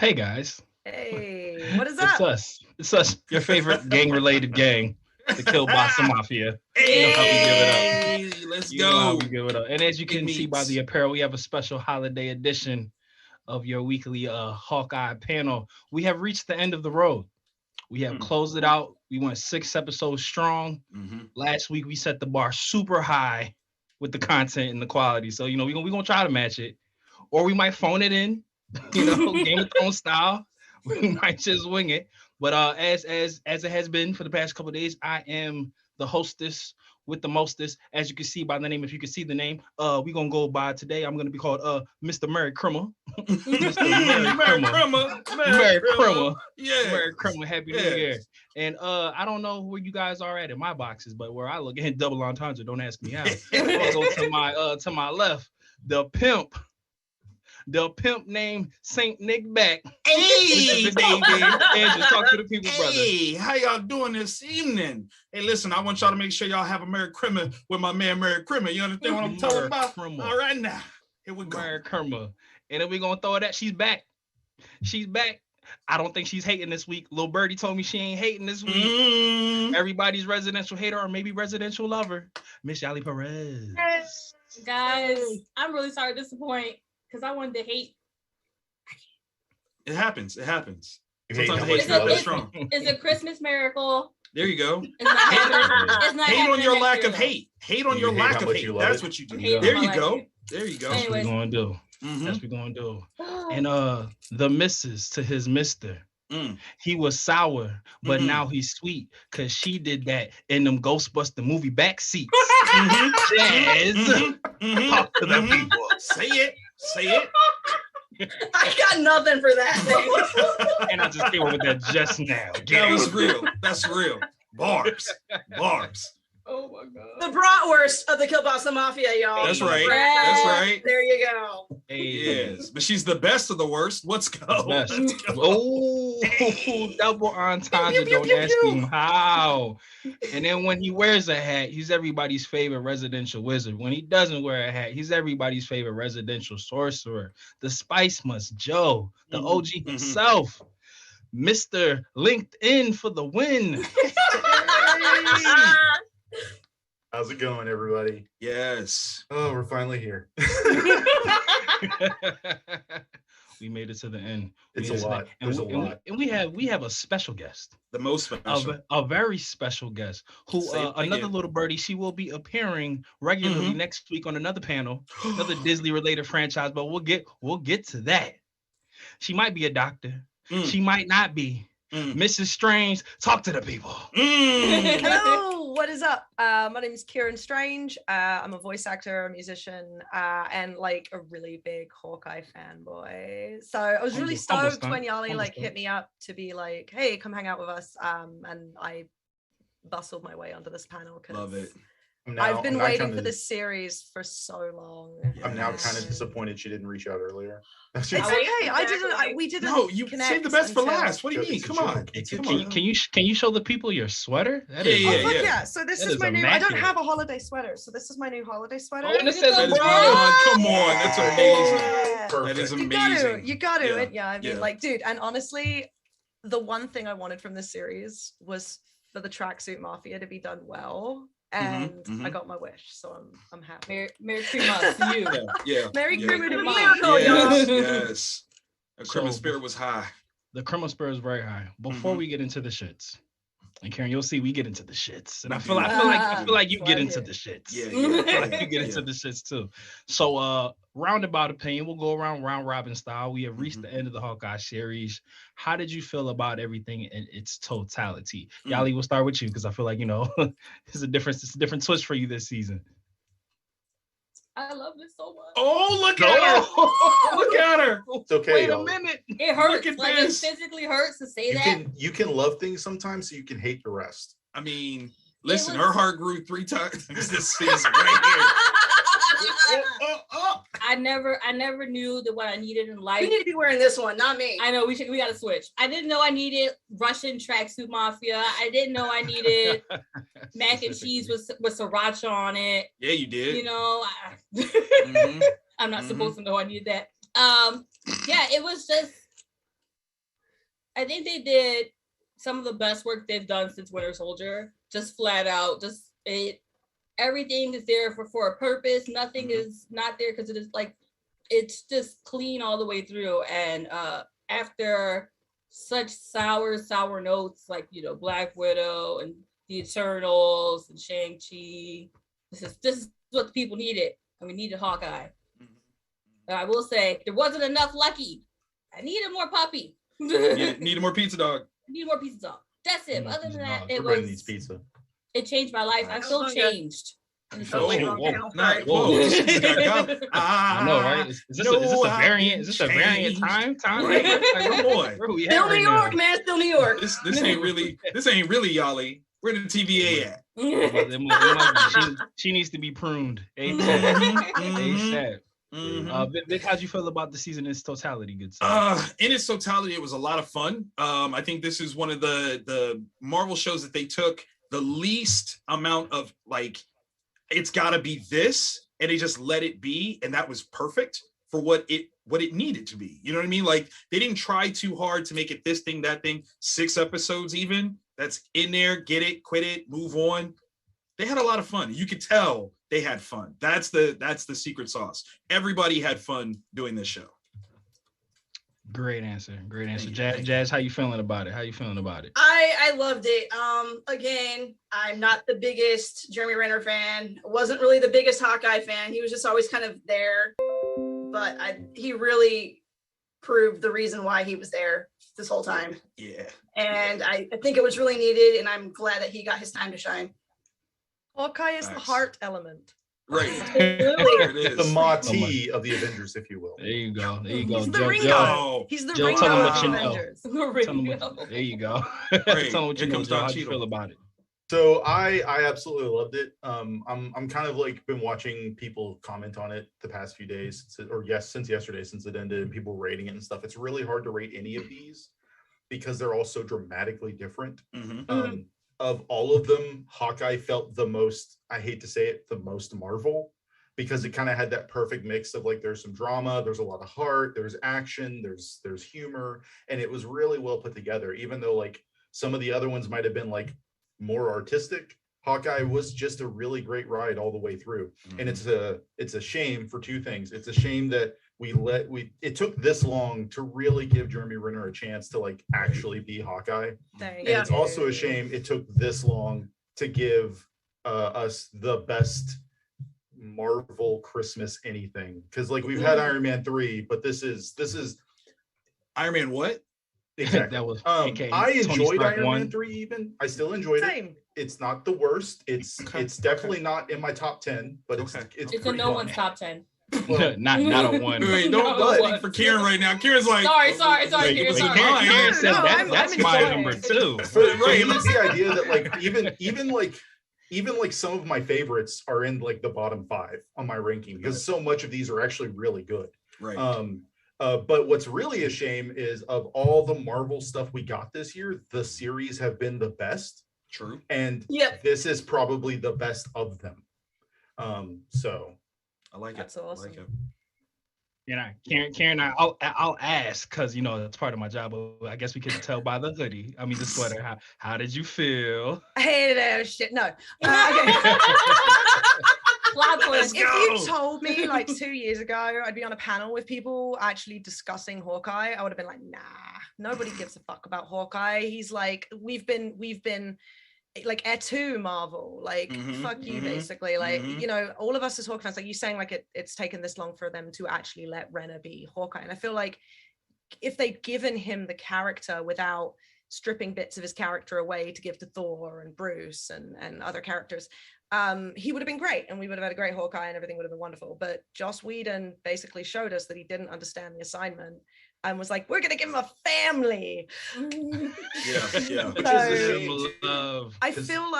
Hey guys. Hey, what is It's up? us. It's us, your favorite gang-related gang, the Kielbasa Mafia. Hey, You know how we give it up. let's You know how go. we give it up. And as you Big can see by meats. the apparel, we have a special holiday edition of your weekly Hawkeye panel. We have reached the end of the road. We have closed it out. We went 6 episodes strong. Last week we set the bar super high with the content and the quality. So we're gonna try to match it, or we might phone it in. Game of Thrones style. We might just wing it. But as it has been for the past couple of days, I am the hostess with the mostest. As you can see by the name, if you can see the name, we're gonna go by today. I'm gonna be called Mr. Merry Crimmer. Mr. Merry Crimmer. Yeah. Merry Crimmer. Happy New Year. And I don't know where you guys are at in my boxes, but where I look at double entendre, don't ask me how. I'll go to my left, the pimp named Saint Nick back. Hey, baby. Andrew, talk to the people, brother. Hey, how y'all doing this evening? Hey, listen, I want y'all to make sure y'all have a Merry Crimmer with my man Merry Crimmer. You understand what I'm talking about? All right, now, here we go. Merry Crimmer. And then we're going to throw it at, she's back. I don't think she's hating this week. Lil Birdie told me she ain't hating this week. Everybody's residential hater or maybe residential lover, Miss Yali Perez. Guys, I'm really sorry to disappoint. Because I wanted to hate. It happens. Sometimes it's a Christmas miracle. There you go. It's not hate on your lack of hate. Hate on your lack of hate. That's what you do. There you go. That's what we're going to do. That's what we're going to do. And the missus to his mister. He was sour, but now he's sweet because she did that in them Ghostbuster movie back seats. Jaz, talk to the people. Say it. I got nothing for that. And I just came up with that just now. That was real. That's real. Barbs. Oh my God. The bratwurst of the Kielbasa Mafia, y'all. That's right. There you go. Hey. Yes, but she's the best of the worst. Let's go. Oh, double entendre. Don't ask him how. And then when he wears a hat, he's everybody's favorite residential wizard. When he doesn't wear a hat, he's everybody's favorite residential sorcerer. The Spice Must Joe, the OG himself, Mr. LinkedIn for the win. How's it going, everybody? Yes. Oh, we're finally here. We made it to the end. It's a lot. There's a lot. And we have a special guest. The most special. A very special guest who another little birdie. She will be appearing regularly next week on another panel, another Disney related franchise, but we'll get to that. She might be a doctor. She might not be. Mrs. Strange, talk to the people. Hello, what is up? My name is Ciaran Strange. I'm a voice actor, a musician, and like a really big Hawkeye fanboy. So I was really stoked when Yali hit me up to be like, hey, come hang out with us. And I bustled my way onto this panel because love it. I've been waiting for this series for so long. I'm now kind of disappointed she didn't reach out earlier. It's okay. We didn't. No, you saved the best for last. What do you mean? Come on. Can you show the people your sweater? That is, yeah. So this is my new. I don't have a holiday sweater, so this is my new holiday sweater. Oh, and it says come on, that's amazing. Perfect. That is amazing. You got to. Yeah, I mean, like, dude. And honestly, the one thing I wanted from this series was for the Tracksuit Mafia to be done well. And I got my wish, so I'm happy. Merry Christmas to you. Yeah. Merry Christmas to you. Yes. The criminal spirit was high. The criminal spirit is very high. Before we get into the shits, and Ciaran, you'll see we get into the shits, and I feel like you get into the shits. Yeah. I feel like you get into the shits too. So, roundabout opinion, we'll go around round robin style. We have reached the end of the Hawkeye series. How did you feel about everything in its totality? Yali, we'll start with you because I feel like it's a different twist for you this season. I love this so much. Oh, look at her! Look at her! It's okay. Wait a minute. It hurts. Look at like this. It physically hurts to say that. You can love things sometimes, so you can hate the rest. I mean, listen, her heart grew 3 times this season right here. I never knew that what I needed in life. You need to be wearing this one, not me. I know we gotta switch. I didn't know I needed Russian tracksuit mafia. I didn't know I needed mac and cheese with sriracha on it. Yeah, you did. I'm not supposed to know I needed that. Yeah, it was just I think they did some of the best work they've done since Winter Soldier. Just flat out, everything is there for a purpose. Nothing is not there because it is like it's just clean all the way through. And after such sour notes like Black Widow and the Eternals and Shang-Chi, this is what the people needed, and we needed Hawkeye. But I will say there wasn't enough Lucky. I needed more Puppy. Needed more pizza dog. I need more pizza dog. That's it. Other than that, Everybody needs pizza. It changed my life. I feel changed. I know, right? Is this a variant? Is this a variant time? Like, come on. Still New York, man. Still New York. This ain't really Yali. Where the TVA at? She needs to be pruned. ASAP. Vic, how'd you feel about the season in its totality? Good stuff. In its totality, it was a lot of fun. I think this is one of the Marvel shows that they took the least amount of it's got to be this, and they just let it be, and that was perfect for what it needed to be. You know what I mean? Like, they didn't try too hard to make it this thing, that thing. 6 episodes even. That's in there. Get it, quit it, move on. They had a lot of fun. You could tell they had fun. That's the secret sauce. Everybody had fun doing this show. Great answer. Jazz, how you feeling about it? I loved it. Again, I'm not the biggest Jeremy Renner fan. Wasn't really the biggest Hawkeye fan. He was just always kind of there. But he really proved the reason why he was there this whole time. Yeah. And I think it was really needed, and I'm glad that he got his time to shine. Hawkeye is the heart element. Right. The Mati of the Avengers, if you will. There you go. He's the Ringo. He's the Ringo of the Avengers. There you go. Tell them what you know, Joe. How you feel about it? So I absolutely loved it. I'm kind of been watching people comment on it the past few days, since yesterday, since it ended, and people rating it and stuff. It's really hard to rate any of these because they're all so dramatically different. Of all of them, Hawkeye felt the most, I hate to say it, the most Marvel, because it kind of had that perfect mix of there's some drama, there's a lot of heart, there's action, there's humor, and it was really well put together. Even though some of the other ones might have been more artistic, Hawkeye was just a really great ride all the way through. And it's a shame for 2 things. It's a shame that it took this long to really give Jeremy Renner a chance to actually be Hawkeye. And it's also a shame it took this long to give us the best Marvel Christmas anything. Because we've had Iron Man 3, but this is Iron Man what? Exactly. That was I enjoyed Iron 1. Man 3 even. I still enjoyed it. It's not the worst. It's definitely not in my top 10. But it's a no one's top 10. Well, not a 1. Wait, don't speak for Karen right now. Karen's sorry, Karen. Karen said that's my number 2. Right, it's the idea that even some of my favorites are in the bottom 5 on my ranking, because so much of these are actually really good. Right. But what's really a shame is, of all the Marvel stuff we got this year, the series have been the best. True. And this is probably the best of them. So I like That's it. awesome. I like it. Karen, I'll ask, because that's part of my job. But I guess we could tell by the hoodie. I mean, the sweater. How did you feel? I hated that shit. No. If you told me 2 years ago I'd be on a panel with people actually discussing Hawkeye, I would have been nah, nobody gives a fuck about Hawkeye. He's we've been et Marvel, fuck you, basically. All of us as Hawkeye fans, you saying it's taken this long for them to actually let Renner be Hawkeye. And I feel if they'd given him the character without stripping bits of his character away to give to Thor and Bruce and other characters, he would have been great, and we would have had a great Hawkeye, and everything would have been wonderful. But Joss Whedon basically showed us that he didn't understand the assignment and was we're gonna give him a family. Yeah. Which is I feel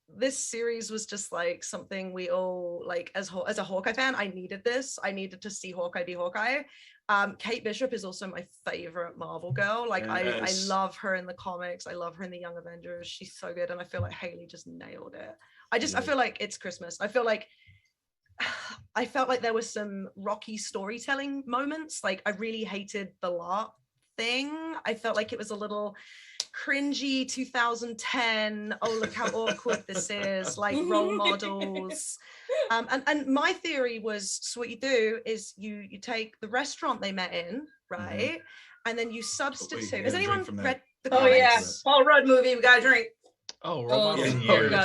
this series was just something we all as a Hawkeye fan. I needed this. I needed to see Hawkeye be Hawkeye. Kate Bishop is also my favorite Marvel girl. I love her in the comics. I love her in the Young Avengers. She's so good, and I feel Haley just nailed it. I feel it's Christmas. I feel I felt there was some rocky storytelling moments. I really hated the LARP thing. I felt like it was a little cringy 2010. Oh, look how awkward this is, like role models. And my theory was, so what you do is you take the restaurant they met in, right? And then you substitute. Has anyone read the comics? Yeah, Paul Rudd movie, we got a drink. Oh, Robot.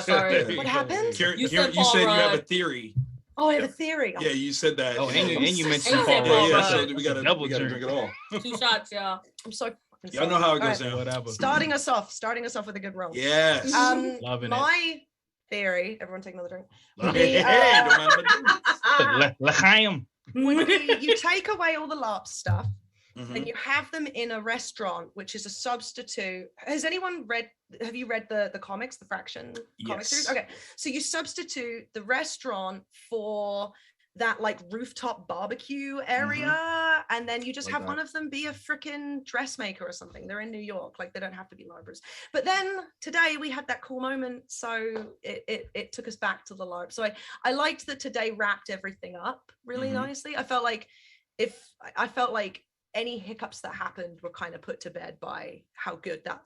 Sorry. What happened? You said you have a theory. Oh, I have a theory. Yeah, you said that. Oh, and you mentioned And Paul Paul Rudd. Rudd. So we gotta Double drink drink. it all. 2 shots, y'all. I'm so Y'all know how it goes All down. Whatever. Starting us off with a good roll. Yes. Loving My theory, everyone take another drink. Hey, don't mind it. L'chaim. Would be you take away all the LARP stuff Mhm. and you have them in a restaurant, which is a substitute. Have you read the comics, the Fraction comic series? Okay, so you substitute the restaurant for that like rooftop barbecue area, and then you just Like have that. one of them be a freaking dressmaker or something. They're in New York, like they don't have to be LARPers. But then today we had that cool moment, so it took us back to the LARP. So I liked that today wrapped everything up really nicely. I felt like any hiccups that happened were kind of put to bed by how good that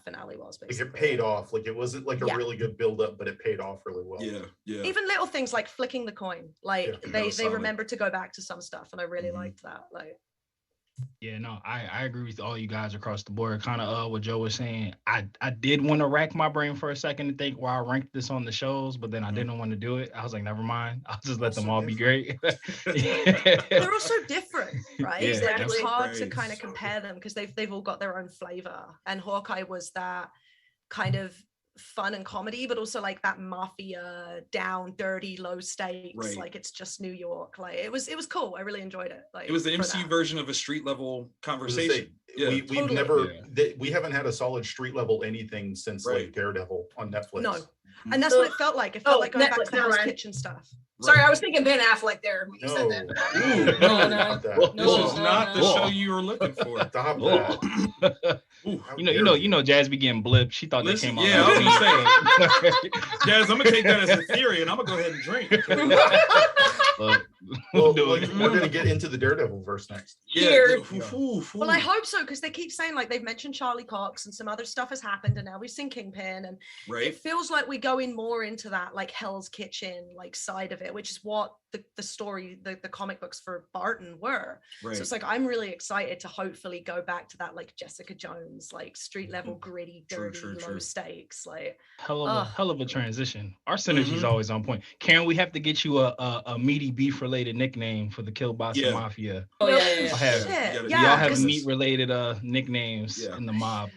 finale was. Like Basically, it paid off. Like it wasn't like a really good build up, but it paid off really well. Yeah. even little things like flicking the coin, like Yeah, they solid. remembered to go back to some stuff, and I really liked that. Like, Yeah, no, I agree with all you guys across the board. Kind of what Joe was saying. I did want to rack my brain for a second to think why I ranked this on the shows, but then I didn't want to do it. I was like, never mind. I'll just let them all be great. they're all so different, right? Yeah, Like it's absolutely. hard to kind of compare them because they've all got their own flavor. And Hawkeye was that kind of fun and comedy, but also like that mafia, down, dirty, low stakes. Right. Like it's just New York. Like it was cool. I really enjoyed it. Like It was the for MCU that. version of a street level I was gonna say, conversation. Yeah. we've Totally. never we haven't had a solid street level anything since Right. like Daredevil on Netflix. No. And that's what it felt like. It felt like going back Netflix, to the never Hell's mind. Kitchen stuff. Sorry, I was thinking Ben Affleck there when you said No. that. Ooh, No, Not that. This No, is no, not the no. show you were looking for. Stop that. Ooh, How you dare know, Jaz be getting blipped. She thought Listen, that came out. yeah, I was last gonna say, Jaz, I'm gonna take that as a theory, and I'm gonna go ahead and drink. Look, Well, do like, it. we're gonna get into the Daredevil verse next. Here. Well, I hope so, because they keep saying like they've mentioned Charlie Cox and some other stuff has happened, and now we've seen Kingpin, and right. it feels like we're going more into that like Hell's Kitchen like side of it, which is what the story, the comic books for Barton were. Right. So it's like I'm really excited to hopefully go back to that like Jessica Jones, like street level, gritty, True, dirty, true, low true. stakes. Like hell of a transition. Our synergy's Mhm. always on point. Karen, we have to get you a meaty beef related nickname for the Killbots Yeah. Mafia. Oh yeah, no yeah. I have- shit. gotta- Yeah, Y'all have 'cause- meat related nicknames Yeah. in the mob.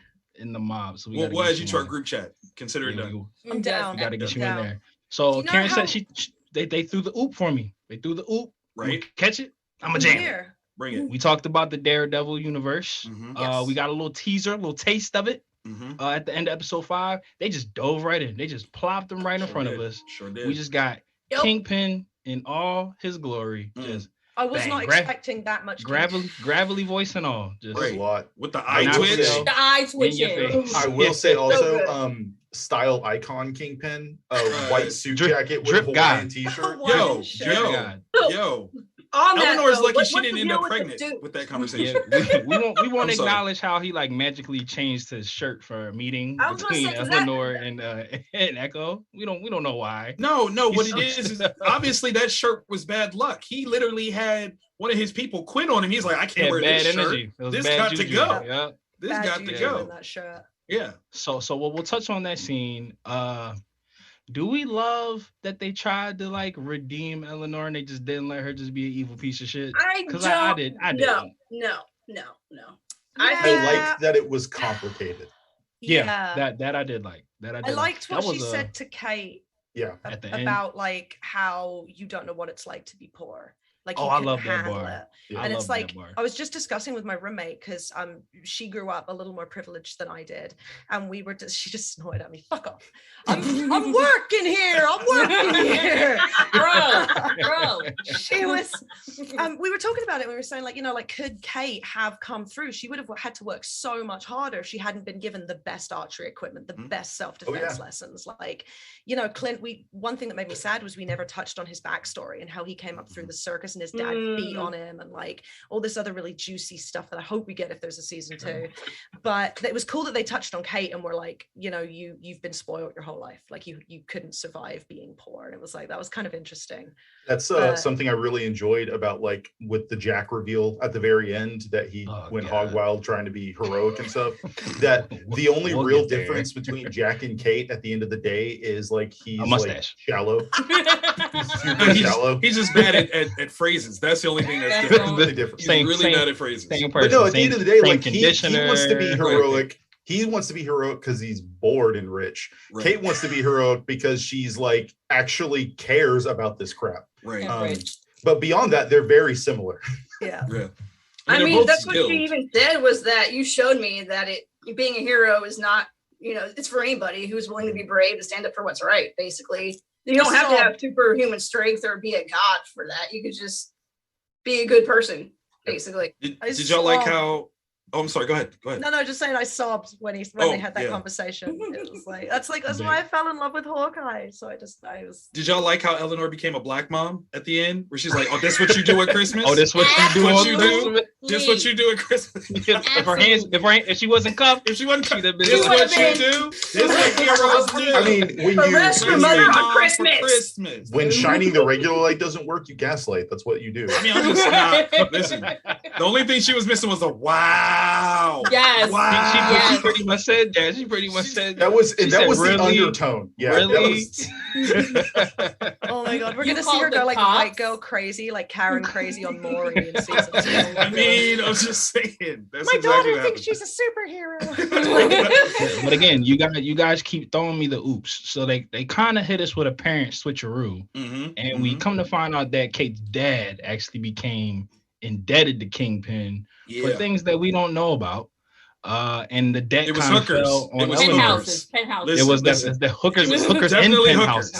So We'll gotta add get you to our one. group chat. Consider it Yeah, done. I'm down. we gotta get you Down. in there. So Do you know Karen how- said they threw the oop for me. They threw the oop. Right. Catch it. I'm a I'm jam. here. Bring it. We talked about the Daredevil universe. Mhm. Yes. We got a little teaser, a little taste of it Mhm. at the end of episode 5. They just dove right in. They just plopped them right in Sure front did. of us. Sure did. We just got Yep. Kingpin in all his glory. Mm. Just I was Bang. not Gra- expecting that much. gravelly voice and all. Just There's a lot. with the I eye will twitch. say- The eye in your twitching. face. I will say also, good. style icon Kingpin, a Right. white suit Drip- jacket with drip a guy. Hawaiian t-shirt. Yo, Shit. yo, God. yo. On that, Eleanor's though, lucky what's she the didn't end deal up with the pregnant dude? with that Yeah, conversation. we won't I'm sorry. acknowledge how he like magically changed his shirt for a meeting I was gonna between say, 'cause that- Eleanor and Echo. We don't know why. No, what it He's- is obviously that shirt was bad luck. He literally had one of his people quit on him. He's like, I can't Yeah, wear bad this energy. shirt. It was This bad got to juju. go. Yeah. This Bad got to juju go. in that shirt. Yeah. So we'll touch on that scene. Do we love that they tried to like redeem Eleanor and they just didn't let her just be an evil piece of shit? I Because don't. I did. No. I I think liked that it was complicated. Yeah, that I did like. That I did. I liked That what she was, said to Kate Yeah. at the end. about like how you don't know what it's like to be poor. Like you Oh, I couldn't love that handle bar. it. Yeah. And I it's love that like bar. I was just discussing with my roommate because she grew up a little more privileged than I did, and she just snorted at me. Fuck off! I'm working here. I'm working here. Bro. She was we were talking about it. We were saying, like, you know, like, could Kate have come through? She would have had to work so much harder if she hadn't been given the best archery equipment, the best self-defense lessons. Like, you know, Clint, one thing that made me sad was we never touched on his backstory and how he came up through the circus and his dad beat on him and like all this other really juicy stuff that I hope we get if there's a season 2. But it was cool that they touched on Kate and were like, you know, you've been spoiled your whole life. Like you couldn't survive being poor. And it was like, that was kind of interesting. That's something I really enjoyed about, like, with the Jack reveal at the very end, that he went hog wild trying to be heroic and stuff. That the only real difference between Jack and Kate at the end of the day is like he's like shallow. He's just bad at phrases. That's the only thing that's different. He's really bad at phrases. But no, at the end of the day, like he wants to be heroic. He wants to be heroic because he's bored and rich. Right. Kate wants to be heroic because she's like actually cares about this crap. Right. But beyond that, they're very similar. Yeah. I mean, that's what she even said, was that you showed me that being a hero is not, you know, it's for anybody who's willing to be brave to stand up for what's right, basically. You don't have to have superhuman strength or be a god for that. You could just be a good person, basically. Did y'all like how... Oh, I'm sorry. Go ahead. No, just saying I sobbed when they had that conversation. It was like that's why I fell in love with Hawkeye. So I was. Did y'all like how Eleanor became a black mom at the end, where she's like, "Oh, this what you do at Christmas? Oh, this what you do? This what you do at Christmas? if she wasn't cuffed, this what you do. This what heroes do. I mean, when shining the regular light doesn't work, you gaslight. That's what you do. I mean, I'm just not. Listen, the only thing she was missing was a wow. Yes. Wow. She pretty much said that. She pretty much said that was really? The undertone. Yeah. Really? Oh my god, we're gonna see her go like white girl crazy, like Karen crazy on Maury in season 2. I mean, I was just saying. That's my daughter thinks she's a superhero. But again, you guys keep throwing me the oops. So they kind of hit us with a parent switcheroo, and we come to find out that Kate's dad actually became indebted to Kingpin for things that we don't know about. And the debt kind of fell on penthouses. It was the hookers in penthouses.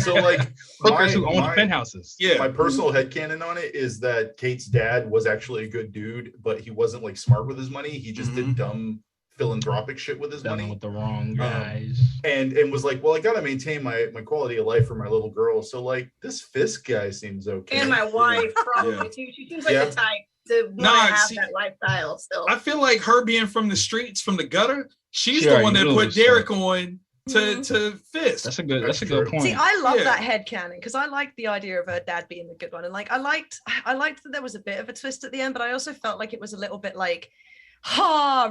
So like hookers who own penthouses. Yeah. My personal headcanon on it is that Kate's dad was actually a good dude, but he wasn't like smart with his money. He just did dumb philanthropic shit with his money with the wrong guys, and was like, well, I gotta maintain my quality of life for my little girl, so like this Fisk guy seems okay, and my wife probably too. She seems like the type to want to have that lifestyle still. I feel like her being from the streets, from the gutter, she's the one that put Derek on to Fisk. That's a good point. See, I love that headcanon because I liked the idea of her dad being the good one, and like I liked that there was a bit of a twist at the end, but I also felt like it was a little bit like,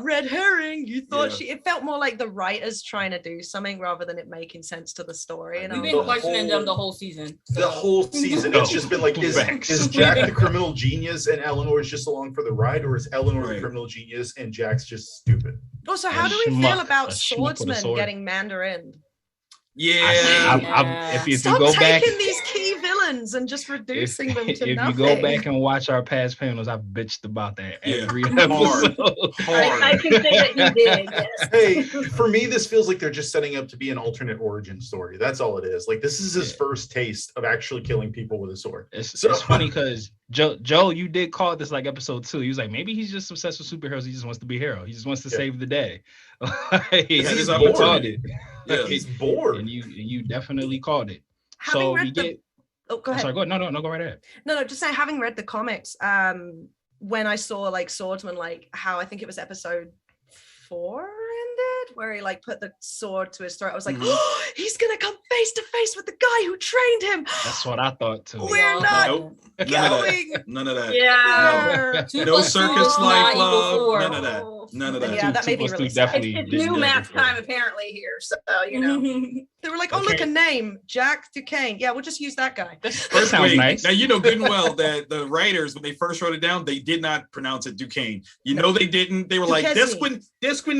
red herring. You thought it felt more like the writers trying to do something rather than it making sense to the story. And we've been questioning them the whole season. So. The whole season, it's just been like, is Jack the criminal genius and Eleanor's just along for the ride, or is Eleanor the criminal genius and Jack's just stupid? Also, how do we feel about swordsman getting Mandarin? Yeah. If you Stop go taking back, these key villains and just reducing them to if nothing. you go back and watch our past panels, I've bitched about that every episode. Hard. I can say that you did. Yes. Hey, for me, this feels like they're just setting up to be an alternate origin story. That's all it is. Like, this is his first taste of actually killing people with a sword. It's funny because Joe, you did call this like episode 2. He was like, maybe he's just obsessed with superheroes. He just wants to be a hero. He just wants to save the day. He's called it. Yeah, he's bored. And you definitely called it. Having so read you get. Oh, go ahead. Sorry, go ahead. No, go right ahead. No, just saying, having read the comics, when I saw like Swordsman, like how I think it was episode 4 ended, where he like put the sword to his throat, I was like, oh, he's gonna come face to face with the guy who trained him. That's what I thought too. We're not going. None of that. Yeah. No circus life, love. None of that. None of that. Yeah, that made me really sad. It's new math time apparently here, so you know. They were like, oh, look, a name, Jack Duquesne. Yeah, we'll just use that guy. That sounds nice. Now, you know good and well that the writers, when they first wrote it down, they did not pronounce it Duquesne. You know they didn't. They were like, this one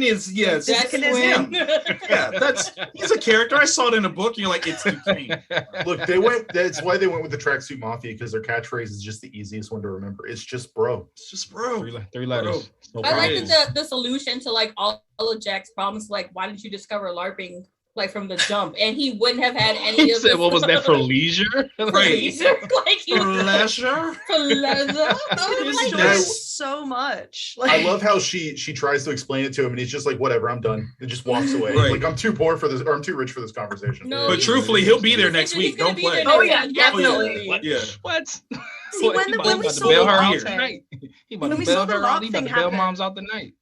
is, yes. That's him. Yeah, he's a character. I saw it in a book, and you're like, it's Duquesne. Look, that's why they went with the Tracksuit Mafia, because their catchphrase is just the easiest one to remember. It's just bro. It's just bro. 3 letters. I like the solution to like all of Jack's problems. Like, why didn't you discover LARPing like from the jump, and he wouldn't have had any He of said, this. "What was that for leisure?" For Like, leisure? Like he was Pleasure. for leisure. He was Like doing this. so much. I love how she tries to explain it to him, and he's just like, "Whatever, I'm done," and just walks away. Right. Like, I'm too poor for this, or I'm too rich for this conversation. No, But he's- truthfully, he'll be there he's next gonna week. Don't be play. there Oh, next yeah, week. definitely. What? Yeah. What? See, when He we about to saw bail the her LARP out thing, tonight. He about when to we bail saw the her out. LARP He about thing to bail happen- moms out tonight.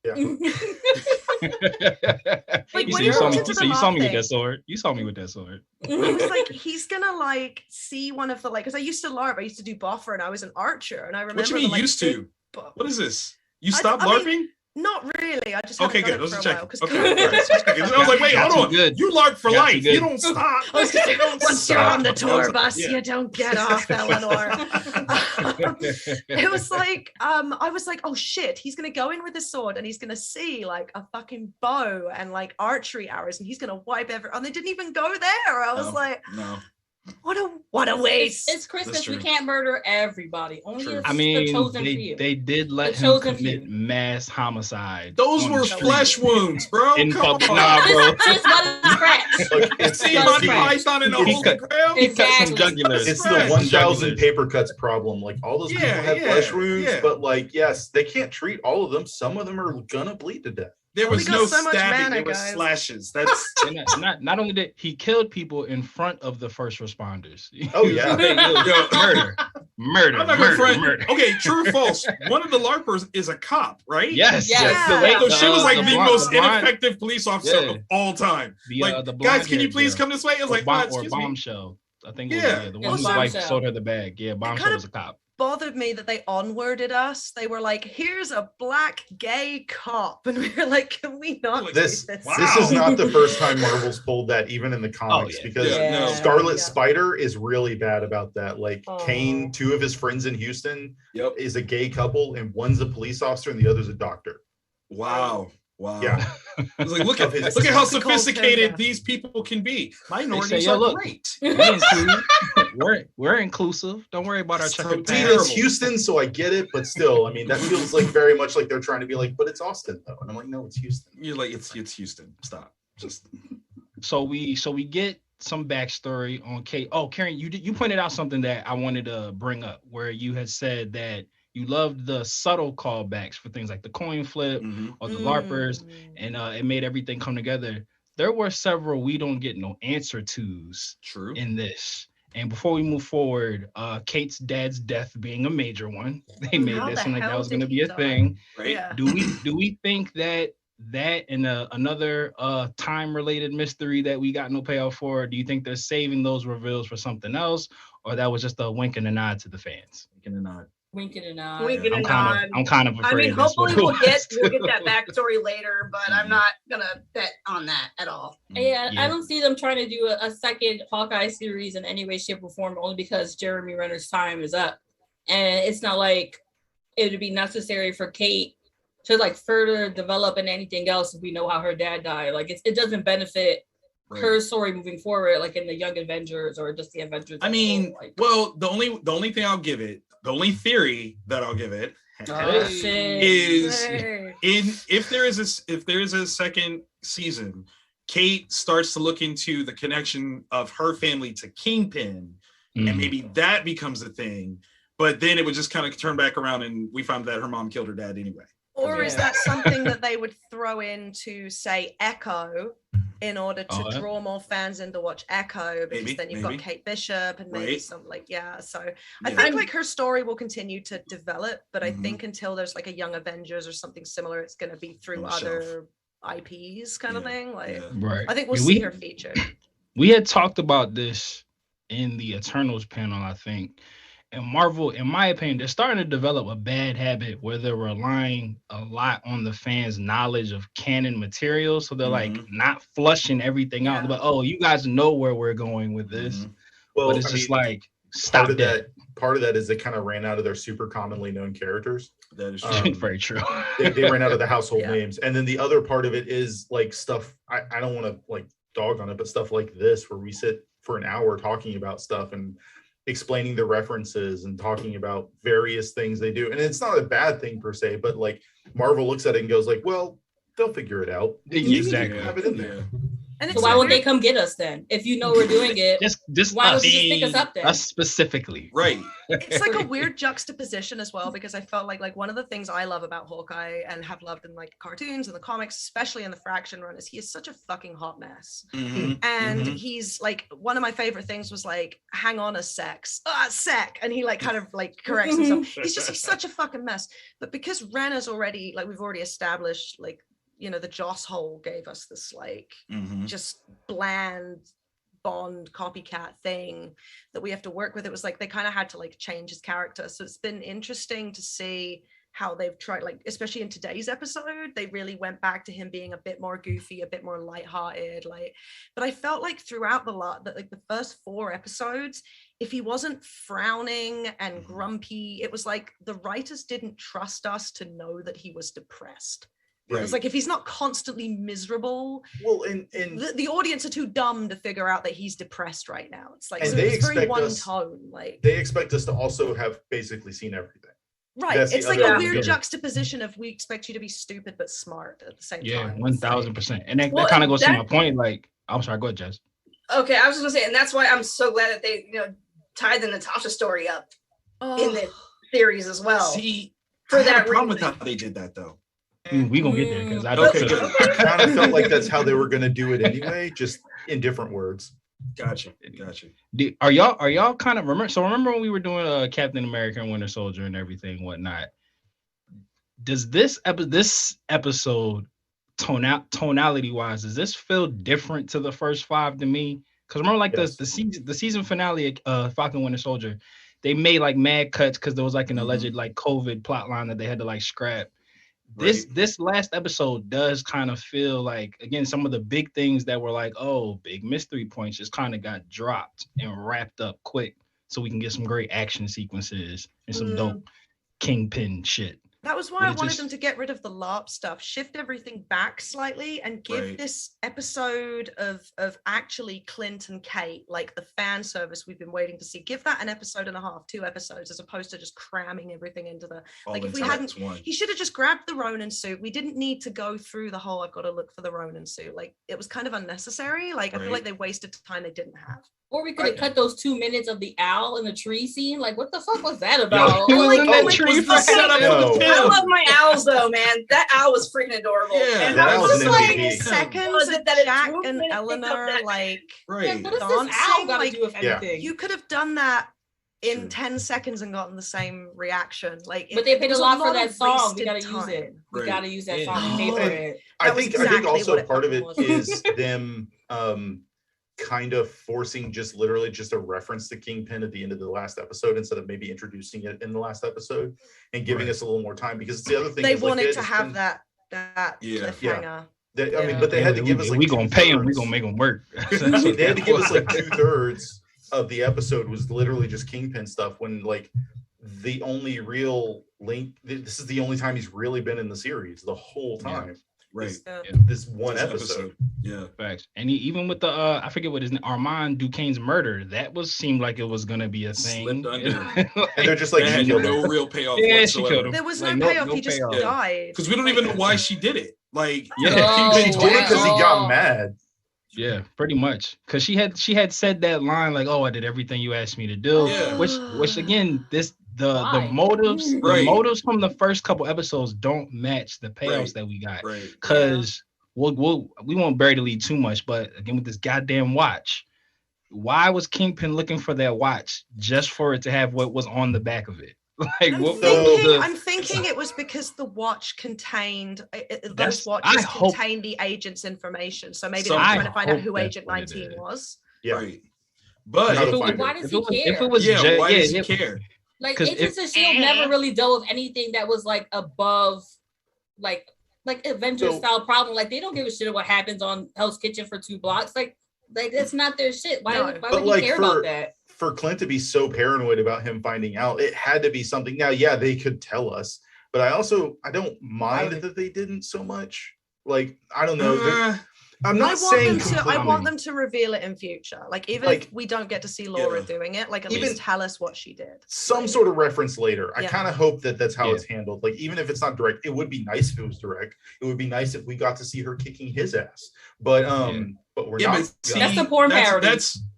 Like, You when see, he you saw walked me. into You the see, you saw LARP me with thing, that sword. You saw me with that sword. it was like he's gonna like see one of the like, because I used to LARP, I used to do buffer, and I was an archer, and I remember. What you mean the, like, used big to? bu- What is this? You I stopped mean, LARPing? Not really. I just Okay, haven't good. done Let's it for a check. while because Okay, all right. I was like, wait, Got hold too on. good. You LARP for Got too life. You good. don't stop. I was gonna say, once you're on the tour Stop. bus, Yeah. you don't get off, Eleanor. It was like, I was like, oh shit, he's gonna go in with his sword and he's gonna see like a fucking bow and like archery arrows, and he's gonna wipe and they didn't even go there. I was like, No. what a waste. It's Christmas. true. We can't murder everybody. Only True. it's I the mean, chosen few. they did let The him chosen commit few. mass homicide. Those on were the street. flesh wounds, bro. In Come public. on. Nah, bro. Just let it scratch. Look, It's it's the Monty the, Python and the He Holy cut- Grail. He cut some Exactly. jugulars. it's the Right. 1,000 Jugulars. paper cuts problem. Like, all those people Yeah, have yeah, flesh wounds, yeah. but like, yes, they can't treat all of them. Some of them are gonna bleed to death. There Well, was we got no so much stabbing. mana, There was guys. slashes. That's And not only that, he killed people in front of the first responders. Oh, yeah. Murder. Murder. I'm not Murder. gonna front. Murder. Okay, true or false? One of the LARPers is a cop, right? Yes. Yes. yes. Yeah. So she was like the blonde- most blonde- ineffective police officer Yeah. of all time. the, Like, the blonde guys, can you haired please girl. come this way? I was Or like, bomb, excuse or me. bombshell. I think Yeah. it was, the It one was whose wife Bombshell. sold her the bag. Yeah, bombshell kind of- was a cop. Bothered me that they onwarded us. They were like, here's a black gay cop, and we were like, can we not This- do this? Wow. This is not the first time Marvel's pulled that, even in the comics, yeah. because Yeah, no. Scarlet Yeah. Spider is really bad about that. Like, Oh. Kane, two of his friends in Houston, Yep. is a gay couple, and one's a police officer and the other's a doctor. Wow. Wow. Yeah. I was like, look Of at his- look at how It's a cold sophisticated tone, these people can be. Minorities "Yo, are look, great. We include- we're inclusive. Don't worry about our So checkered deep. See, past. it's Houston, so I get it, but still, I mean, that feels like very much like they're trying to be like, but it's Austin though, and I'm like, no, it's Houston. You're like, it's Houston. Stop. Just So we get some backstory on Kate. Oh, Karen, you pointed out something that I wanted to bring up, where you had said that you loved the subtle callbacks for things like the coin flip or the LARPers, and it made everything come together. There were several we don't get no answer tos true. in this. And before we move forward, Kate's dad's death being a major one, they made How this the seem like that hell was did going to he be a die? thing. Right? Yeah. Do we think that and another time related mystery that we got no payoff for? Do you think they're saving those reveals for something else, or that was just a wink and a nod to the fans? Making a nod. Winking and nod. Winking I'm and kind nod. of I afraid. mean, that's what hopefully it we'll get was. that backstory later, but I'm not gonna bet on that at all. Yeah, Yeah. I don't see them trying to do a second Hawkeye series in any way, shape, or form, only because Jeremy Renner's time is up. And it's not like it would be necessary for Kate to like further develop in anything else if we know how her dad died. Like it doesn't benefit Right. her story moving forward, like in the Young Avengers or just the Avengers. I as a mean, whole, like, well, the only thing I'll give it, the only theory that I'll give it oh, shit. is Hey. if there is a second season, Kate starts to look into the connection of her family to Kingpin, Mm. and maybe that becomes a thing. But then it would just kind of turn back around, and we found that her mom killed her dad anyway. Or is Yeah. that something that they would throw in to say Echo in order to Oh, yeah. draw more fans in to watch Echo? Because Maybe, then you've maybe. got Kate Bishop and maybe Right. some like, yeah. So I Yeah. think like her story will continue to develop, but I Mhm. think until there's like a Young Avengers or something similar, it's going to be through On the shelf. other IPs kind of Yeah, thing. Like, yeah. Right. I think we'll Yeah, see her featured. We had talked about this in the Eternals panel, I think. And Marvel, in my opinion, they're starting to develop a bad habit where they're relying a lot on the fans' knowledge of canon material. So they're like not flushing everything out. Yeah. But oh, you guys know where we're going with this. Mhm. Well, But it's I just mean, like stop part of that. part of that is they kind of ran out of their super commonly known characters. That is Um, Very true. They ran out of the household Yeah. names, and then the other part of it is like stuff. I don't want to like dog on it, but stuff like this where we sit for an hour talking about stuff and explaining the references and talking about various things they do, and it's not a bad thing per se, but like Marvel looks at it and goes like, well, they'll figure it out. Exactly. Have it in there. And so why won't they come get us then? If you know we're doing it, just why us, don't you just pick us up then? us specifically, right? It's like a weird juxtaposition as well, because I felt like one of the things I love about Hawkeye and have loved in like cartoons and the comics, especially in the Fraction run, is he is such a fucking hot mess. And he's like, one of my favorite things was like, hang on a sec, and he like kind of like corrects himself. He's such a fucking mess. But because Ren is already, like, we've already established, like, you know, the Joss hole gave us this like just bland Bond copycat thing that we have to work with. It was like they kind of had to like change his character. So it's been interesting to see how they've tried, like, especially in today's episode, they really went back to him being a bit more goofy, a bit more lighthearted, like. But I felt like throughout the lot that like the first 4 episodes, if he wasn't frowning and grumpy, it was like the writers didn't trust us to know that he was depressed. Right. It's like if he's not constantly miserable, well, the audience are too dumb to figure out that he's depressed right now. It's like, so it's very one tone. Like, they expect us to also have basically seen everything. Right. It's like a weird juxtaposition of we expect you to be stupid but smart at the same time. Yeah, 1000%. And that kind of goes to my point. Like, I'm sorry, go ahead, Jaz. Okay, I was just gonna say, and that's why I'm so glad that they, you know, tied the Natasha story up in the series as well. See, for that problem with how they did that though. We gonna get there because I don't. I kind of felt like that's how they were gonna do it anyway, just in different words. Gotcha. Are y'all kind of remember? So remember when we were doing Captain America and Winter Soldier and everything, whatnot? Does this episode tonality wise, does this feel different to the first 5 to me? Because remember, like the season finale of Falcon Winter Soldier, they made like mad cuts because there was like an alleged like COVID plot line that they had to like scrap. This last episode does kind of feel like, again, some of the big things that were like, oh, big mystery points just kind of got dropped and wrapped up quick so we can get some great action sequences and some dope Kingpin shit. That was why I wanted them to get rid of the LARP stuff, shift everything back slightly, and give this episode of actually Clint and Kate, like the fan service we've been waiting to see. Give that an episode and a half, 2 episodes, as opposed to just cramming everything into the like. If we hadn't, he should have just grabbed the Ronin suit. We didn't need to go through the whole I've got to look for the Ronin suit. Like, it was kind of unnecessary. Like, I feel like they wasted time they didn't have. Or we could have cut those 2 minutes of the owl in the tree scene. Like, what the fuck was that about? I love my owls though, man. That owl was freaking adorable. Yeah, and that was just like seconds of Jack and Eleanor like what does this owl got to do with anything? You could have done that in 10 seconds and gotten the same reaction. Like, but they paid a lot for that song. We gotta use it. We gotta use that song and pay for it. I think also part of it is them kind of forcing just a reference to Kingpin at the end of the last episode instead of maybe introducing it in the last episode and giving us a little more time, because it's the other thing they wanted to have that cliffhanger. But they had to give us like, we gonna pay them, we gonna make them work. They had to give us like 2/3 of the episode was literally just Kingpin stuff, when like the only real link, this is the only time he's really been in the series the whole time. This one episode. Yeah, facts. And even with the I forget what his name, Armand Duquesne's murder, that seemed like it was gonna be a thing. And they're just like, had no real payoff. She killed him. There was no payoff. He just died. Because we don't even know why she did it. Like, she did it because he got mad. Yeah, pretty much. Because she had said that line like, "Oh, I did everything you asked me to do," which again, the motives from the first couple episodes don't match the payoffs that we got. Because we won't bury the lead too much, but again, with this goddamn watch, why was Kingpin looking for that watch just for it to have what was on the back of it? Like, I'm thinking it was because the watch contained those watches contained the agent's information, so maybe they were trying to find out who Agent 19 was. But why does he care? If it was why does he care? Like, Agents of S.H.I.E.L.D. never really dealt with anything that was like above like Avengers style problem. Like, they don't give a shit what happens on Hell's Kitchen for 2 blocks. Like that's not their shit. Why would he care about that? For Clint to be so paranoid about him finding out, it had to be something. Now, they could tell us, but I don't mind that they didn't so much. Like, I don't know. I'm not saying I want them to reveal it in future. Like, even if we don't get to see Laura doing it, like, at least tell us what she did. Some sort of reference later. I kind of hope that that's how it's handled. Like, even if it's not direct, it would be nice if it was direct. It would be nice if we got to see her kicking his ass. But but we're not. See, that's the porn parody.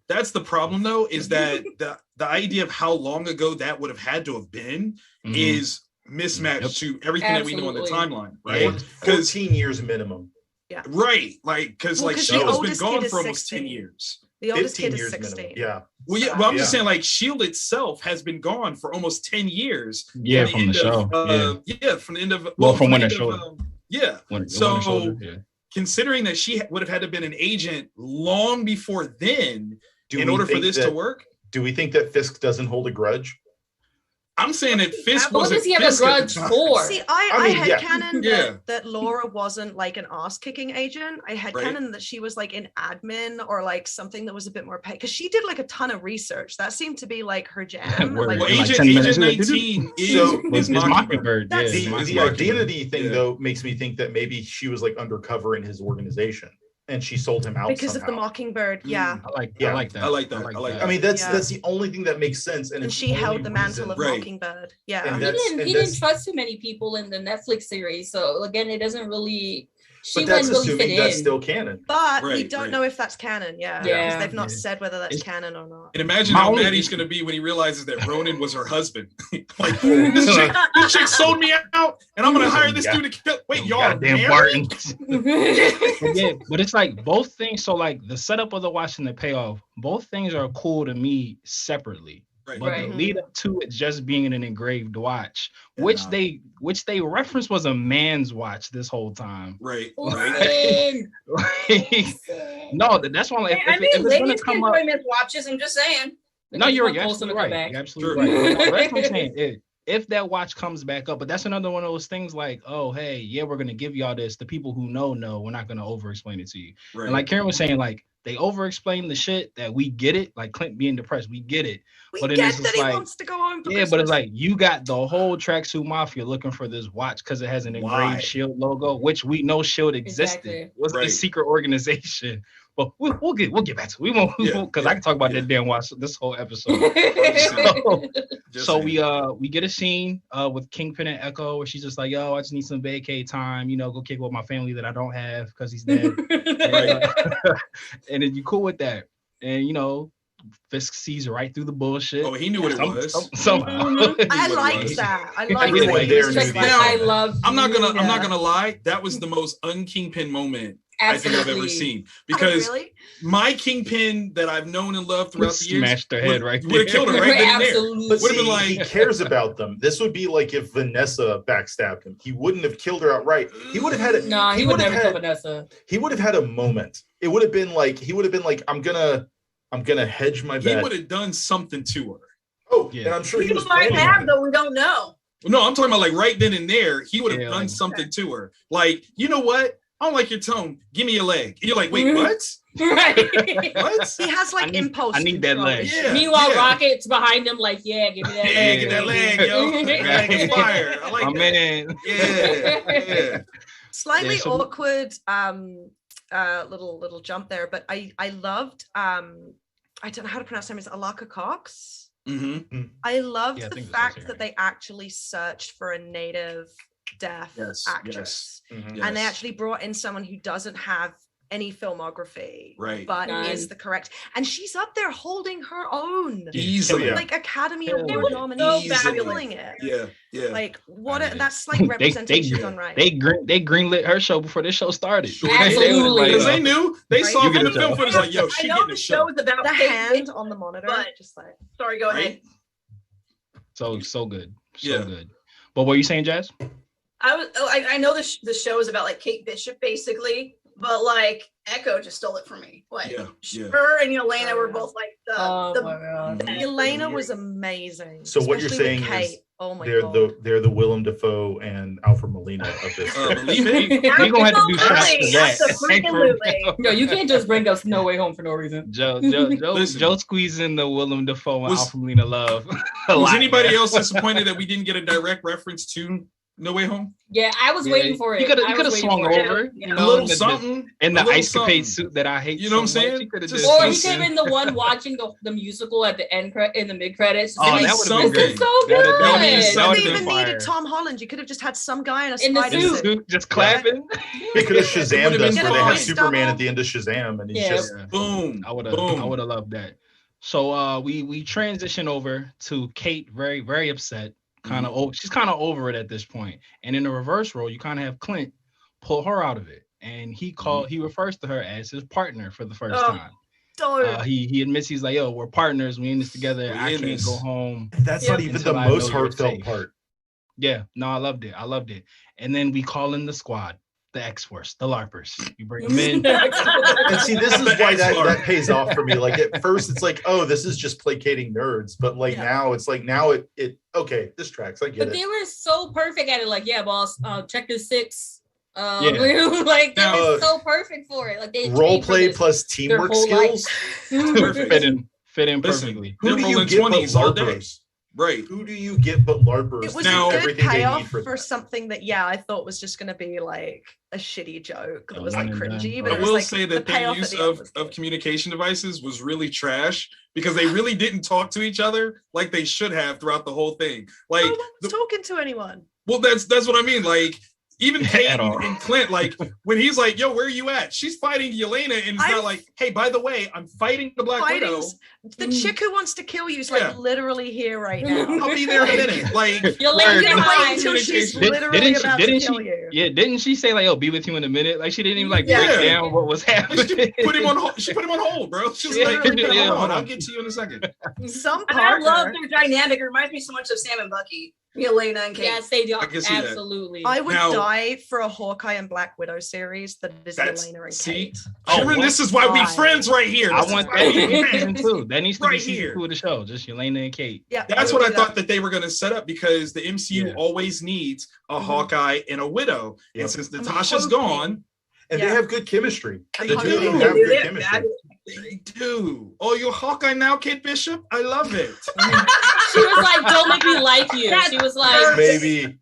That's the problem, though, is that the idea of how long ago that would have had to have been is mismatched to everything that we know on the timeline, right? Because 14 years minimum. Yeah. Right. Like, because Shield's been gone for almost 10 years. The oldest kid is 16. Minimum. Yeah. Well, yeah. Well, I'm just saying, like, Shield itself has been gone for almost 10 years. Yeah, from the show. From the end of from Winter Soldier. Considering that she would have had to have been an agent long before then, in order for this to work. Do we think that Fisk doesn't hold a grudge? I'm saying that Fisk what does he have a grudge for? See, I had canon that Laura wasn't like an ass-kicking agent. I had canon that she was like an admin or like something that was a bit more paid, because she did like a ton of research. That seemed to be like her jam. Agent 19 is Mockingbird. The identity thing though makes me think that maybe she was like undercover in his organization and she sold him out because of the Mockingbird. I like that. I like that. I mean, that's the only thing that makes sense. And she held the mantle of Mockingbird. Yeah, and he didn't trust too many people in the Netflix series, so again, it doesn't really. But that's assuming that's still canon. But we don't know if that's canon, because they've not said whether that's canon or not. And imagine how mad he's going to be when he realizes that Ronan was her husband. Like, this chick sold me out, and I'm going to hire this dude to kill. Wait, y'all goddamn Barton. But it's like both things. So like the setup of the watch and the payoff, both things are cool to me separately. But the lead up to it just being an engraved watch, which they referenced was a man's watch this whole time. Right. No, that's why. If it's gonna come up, watches. I'm just saying. No, you're absolutely right. You're absolutely right. That's what I'm saying. If that watch comes back up, but that's another one of those things like, oh, hey, yeah, we're gonna give y'all this. The people who know, we're not gonna over-explain it to you. Right. And like Karen was saying, like they over-explain the shit that we get it, like Clint being depressed, we get it. We get that he wants to go home for Christmas. But it's like you got the whole Tracksuit Mafia looking for this watch because it has an engraved Shield logo, which we know Shield existed. It was a secret organization. But we'll get back to it. We won't because I can talk about that damn watch this whole episode. So we get a scene with Kingpin and Echo where she's just like, yo, I just need some vacay time, go kick with my family that I don't have because he's dead. And then you cool with that. And Fisk sees right through the bullshit. Oh, he knew what it was. Somehow. I liked that. I liked it. I'm not gonna lie. That was the most un-Kingpin moment I think I've ever seen, because my Kingpin that I've known and loved throughout the years smashed her head right there. Would have killed her right then and there. But would have been like, he cares about them. This would be like if Vanessa backstabbed him. He wouldn't have killed her outright. He would have had it. No, he would never kill Vanessa. He would have had a moment. It would have been like I'm gonna hedge my bet. He would have done something to her. Oh, yeah. And I'm sure he was might have, though we don't know. No, I'm talking about like right then and there. He would have done something to her. Like, you know what? I don't like your tone. Give me your leg. And you're like, wait, what? Right. What? He has like impulse. I need that leg. Yeah, Meanwhile, Rocket's behind him, like, give me that leg. Yeah, get that leg, yo. Leg fire. I like my that. Man. Yeah. Slightly awkward little jump there, but I loved I don't know how to pronounce her name. Is Alaka Cox? Mm-hmm. I loved the fact that they actually searched for a native deaf actress. Yes. Mm-hmm. And they actually brought in someone who doesn't have any filmography, but is the correct, and she's up there holding her own easily, like Academy Award nominee, feeling it. Yeah. Like that's like representation done right. They greenlit her show before this show started. Absolutely, because they knew they saw from the film footage like, yo, she getting the show. Was about the hand on the monitor, just like. Sorry, go ahead. So good, good. But what were you saying, Jazz? I know the show is about like Kate Bishop basically, but like Echo just stole it from me. Like her and Elena were both like Elena was amazing. So what you're saying is they're the Willem Dafoe and Alfred Molina of this. We're gonna have to do shots for that. No, you can't just bring us No Way Home for no reason. Joe squeezing the Willem Dafoe and Alfred Molina love. Was anybody else disappointed that we didn't get a direct reference to No Way Home. Yeah, I was waiting for it. He could have swung over, a little something, in the ice capade suit that I hate. You know what I'm saying? Or he could have been the one watching the musical at the end in the mid credits. Oh, that would have been great. So good. You wouldn't even needed Tom Holland. You could have just had some guy in a spider suit just clapping. He could have Shazammed us where they had Superman at the end of Shazam, and he's just boom. I would have loved that. So we transition over to Kate, very very upset. She's kind of over it at this point. And in the reverse role, you kind of have Clint pull her out of it, and he refers to her as his partner for the first time. He admits, he's like, yo, we're partners, we in this together. I can't go home. That's not even the most heartfelt part. Yeah, no, I loved it. And then we call in the squad, the X-Force, the LARPers. You bring them in. And see, this is why that pays off for me. Like at first it's like, oh, this is just placating nerds, but like now it's like it okay, this tracks. I get it. But they were so perfect at it. Like, yeah, boss, check this 6. Yeah. Like they were so perfect for it. Like they role play plus teamwork skills. Fit in perfectly. Who do you get but LARPers? Right. Who do you get but LARPers? It was a good payoff for something that, I thought was just going to be like a shitty joke that was like cringy. But I will say that their use of communication devices was really trash because they really didn't talk to each other like they should have throughout the whole thing. Like no one was talking to anyone. Well, that's what I mean. Like even Kate and Clint, like when he's like, yo, where are you at? She's fighting Yelena, and it's not like, hey, by the way, I'm fighting the Black Widow. The chick who wants to kill you is like literally here right now. I'll be there in a minute. Like Yelena, wait until she's literally about to kill you. Yeah, didn't she say like, "Oh, be with you in a minute"? Like she didn't even like break down what was happening. She put him on hold, bro. She was like, hold on, I'll get to you in a second. I love their dynamic. It reminds me so much of Sam and Bucky. Yelena and Kate. Yes, they do. Absolutely. I would die for a Hawkeye and Black Widow series that is Yelena and Kate. Ciaran, this is why we friends right here. I want that season too. That needs to be season 2 of the show. Just Yelena and Kate. Yeah, that's what I thought that they were going to set up because the MCU always needs a Hawkeye and a Widow, and since Natasha's gone, and they have good chemistry. They do. Oh, you're Hawkeye now, Kate Bishop? I love it. She was like, don't make me like you. She was like, maybe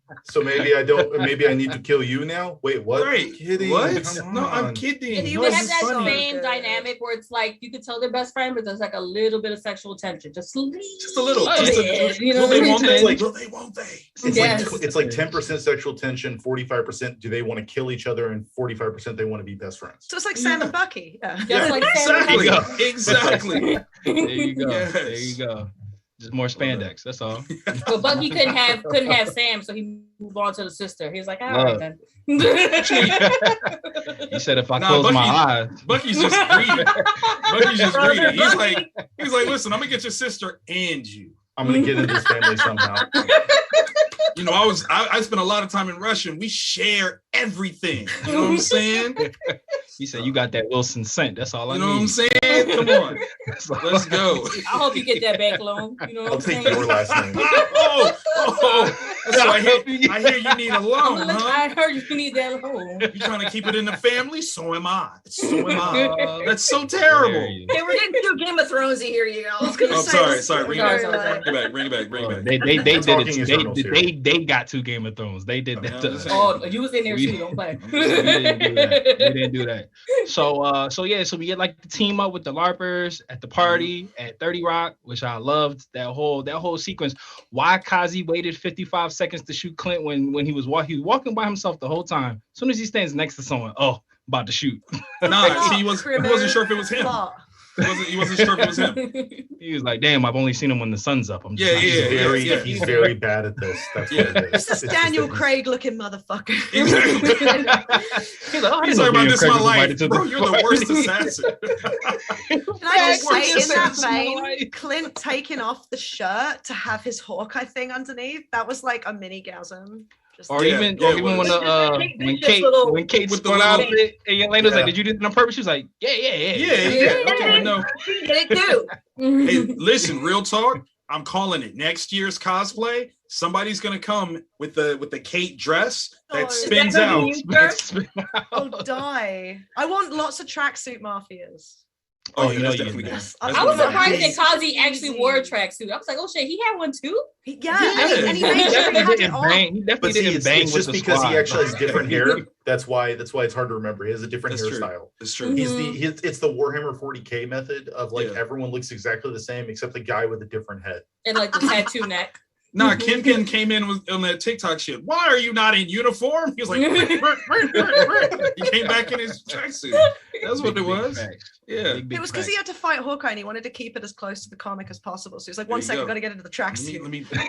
I need to kill you now. Wait, what? Right. Kidding. What? No, I'm kidding. And you would have that same dynamic where it's like you could tell they're best friends, but there's like a little bit of sexual tension. Just a little. You know, won't they? It's like 10% sexual tension, 45% do they want to kill each other, and 45% they want to be best friends. So it's like Sam and Bucky. Exactly. There you go. There you go. Just more spandex. That's all. But Bucky couldn't have Sam, so he moved on to the sister. He was like, all right then. He said, if I close my eyes. Bucky's just greedy. He's like, listen, I'm gonna get your sister and you. I'm gonna get into this family somehow. You know, I spent a lot of time in Russia, and we share everything. You know what I'm saying? He said, you got that Wilson scent. That's all I need. You know what I'm saying? Come on. Let's go. I hope you get that bank loan. You know what I'm saying? I'll take your last name. So I hear you need a loan, huh? I heard you need that loan. You trying to keep it in the family? So am I. That's so terrible. Hey, we're getting too Game of Thronesy here, you guys. Sorry. Bring it back. They got 2 Game of Thrones. They did that. Oh, you was in there too. Don't play. We didn't do that. So we get like the team up with the LARPers at the party at 30 Rock, which I loved that whole sequence. Why Kazi waited 55 seconds to shoot Clint when he was walking by himself the whole time. As soon as he stands next to someone, about to shoot. He wasn't sure if it was him. He wasn't sure if it was him. He was like, "Damn, I've only seen him when the sun's up." He's very bad at this. That's what it is. This is Daniel Craig looking motherfucker. He's like, he's like, about this my life, bro. You're the worst assassin. Can I just say, in that vein, Clint taking off the shirt to have his Hawkeye thing underneath, that was like a mini-gasm. Even when Kate spun out of it, and Elena's like, "Did you do it on purpose?" She was like, "Yeah." Okay, no. You did it too. Hey, listen, real talk. I'm calling it. Next year's cosplay, somebody's gonna come with the Kate dress that spins out. Oh, die! I want lots of tracksuit mafias. Oh, you know you definitely yes. I was surprised that Kazi actually wore a tracksuit. I was like, oh shit, he had one too? And he made sure he had it on. He definitely didn't bang it's with just the because squad. he actually has different hair. That's why it's hard to remember. He has a different hairstyle. That's true. It's the Warhammer 40K method of like everyone looks exactly the same except the guy with a different head. And like the tattoo neck. Nah, Kingpin came in on that TikTok shit. Why are you not in uniform? He was like, he came back in his tracksuit. That's what it was. Yeah. It was because he had to fight Hawkeye and he wanted to keep it as close to the comic as possible. So he was like, one second, got to get into the tracksuit. Let me thing.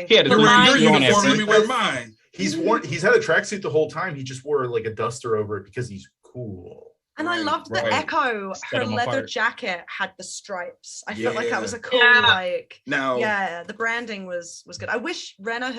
He had You're wearing your uniform, let me wear mine. He's had a tracksuit the whole time. He just wore like a duster over it because he's cool. And I loved that Echo, her leather jacket had the stripes. I felt like that was a cool, the branding was good. I wish Renner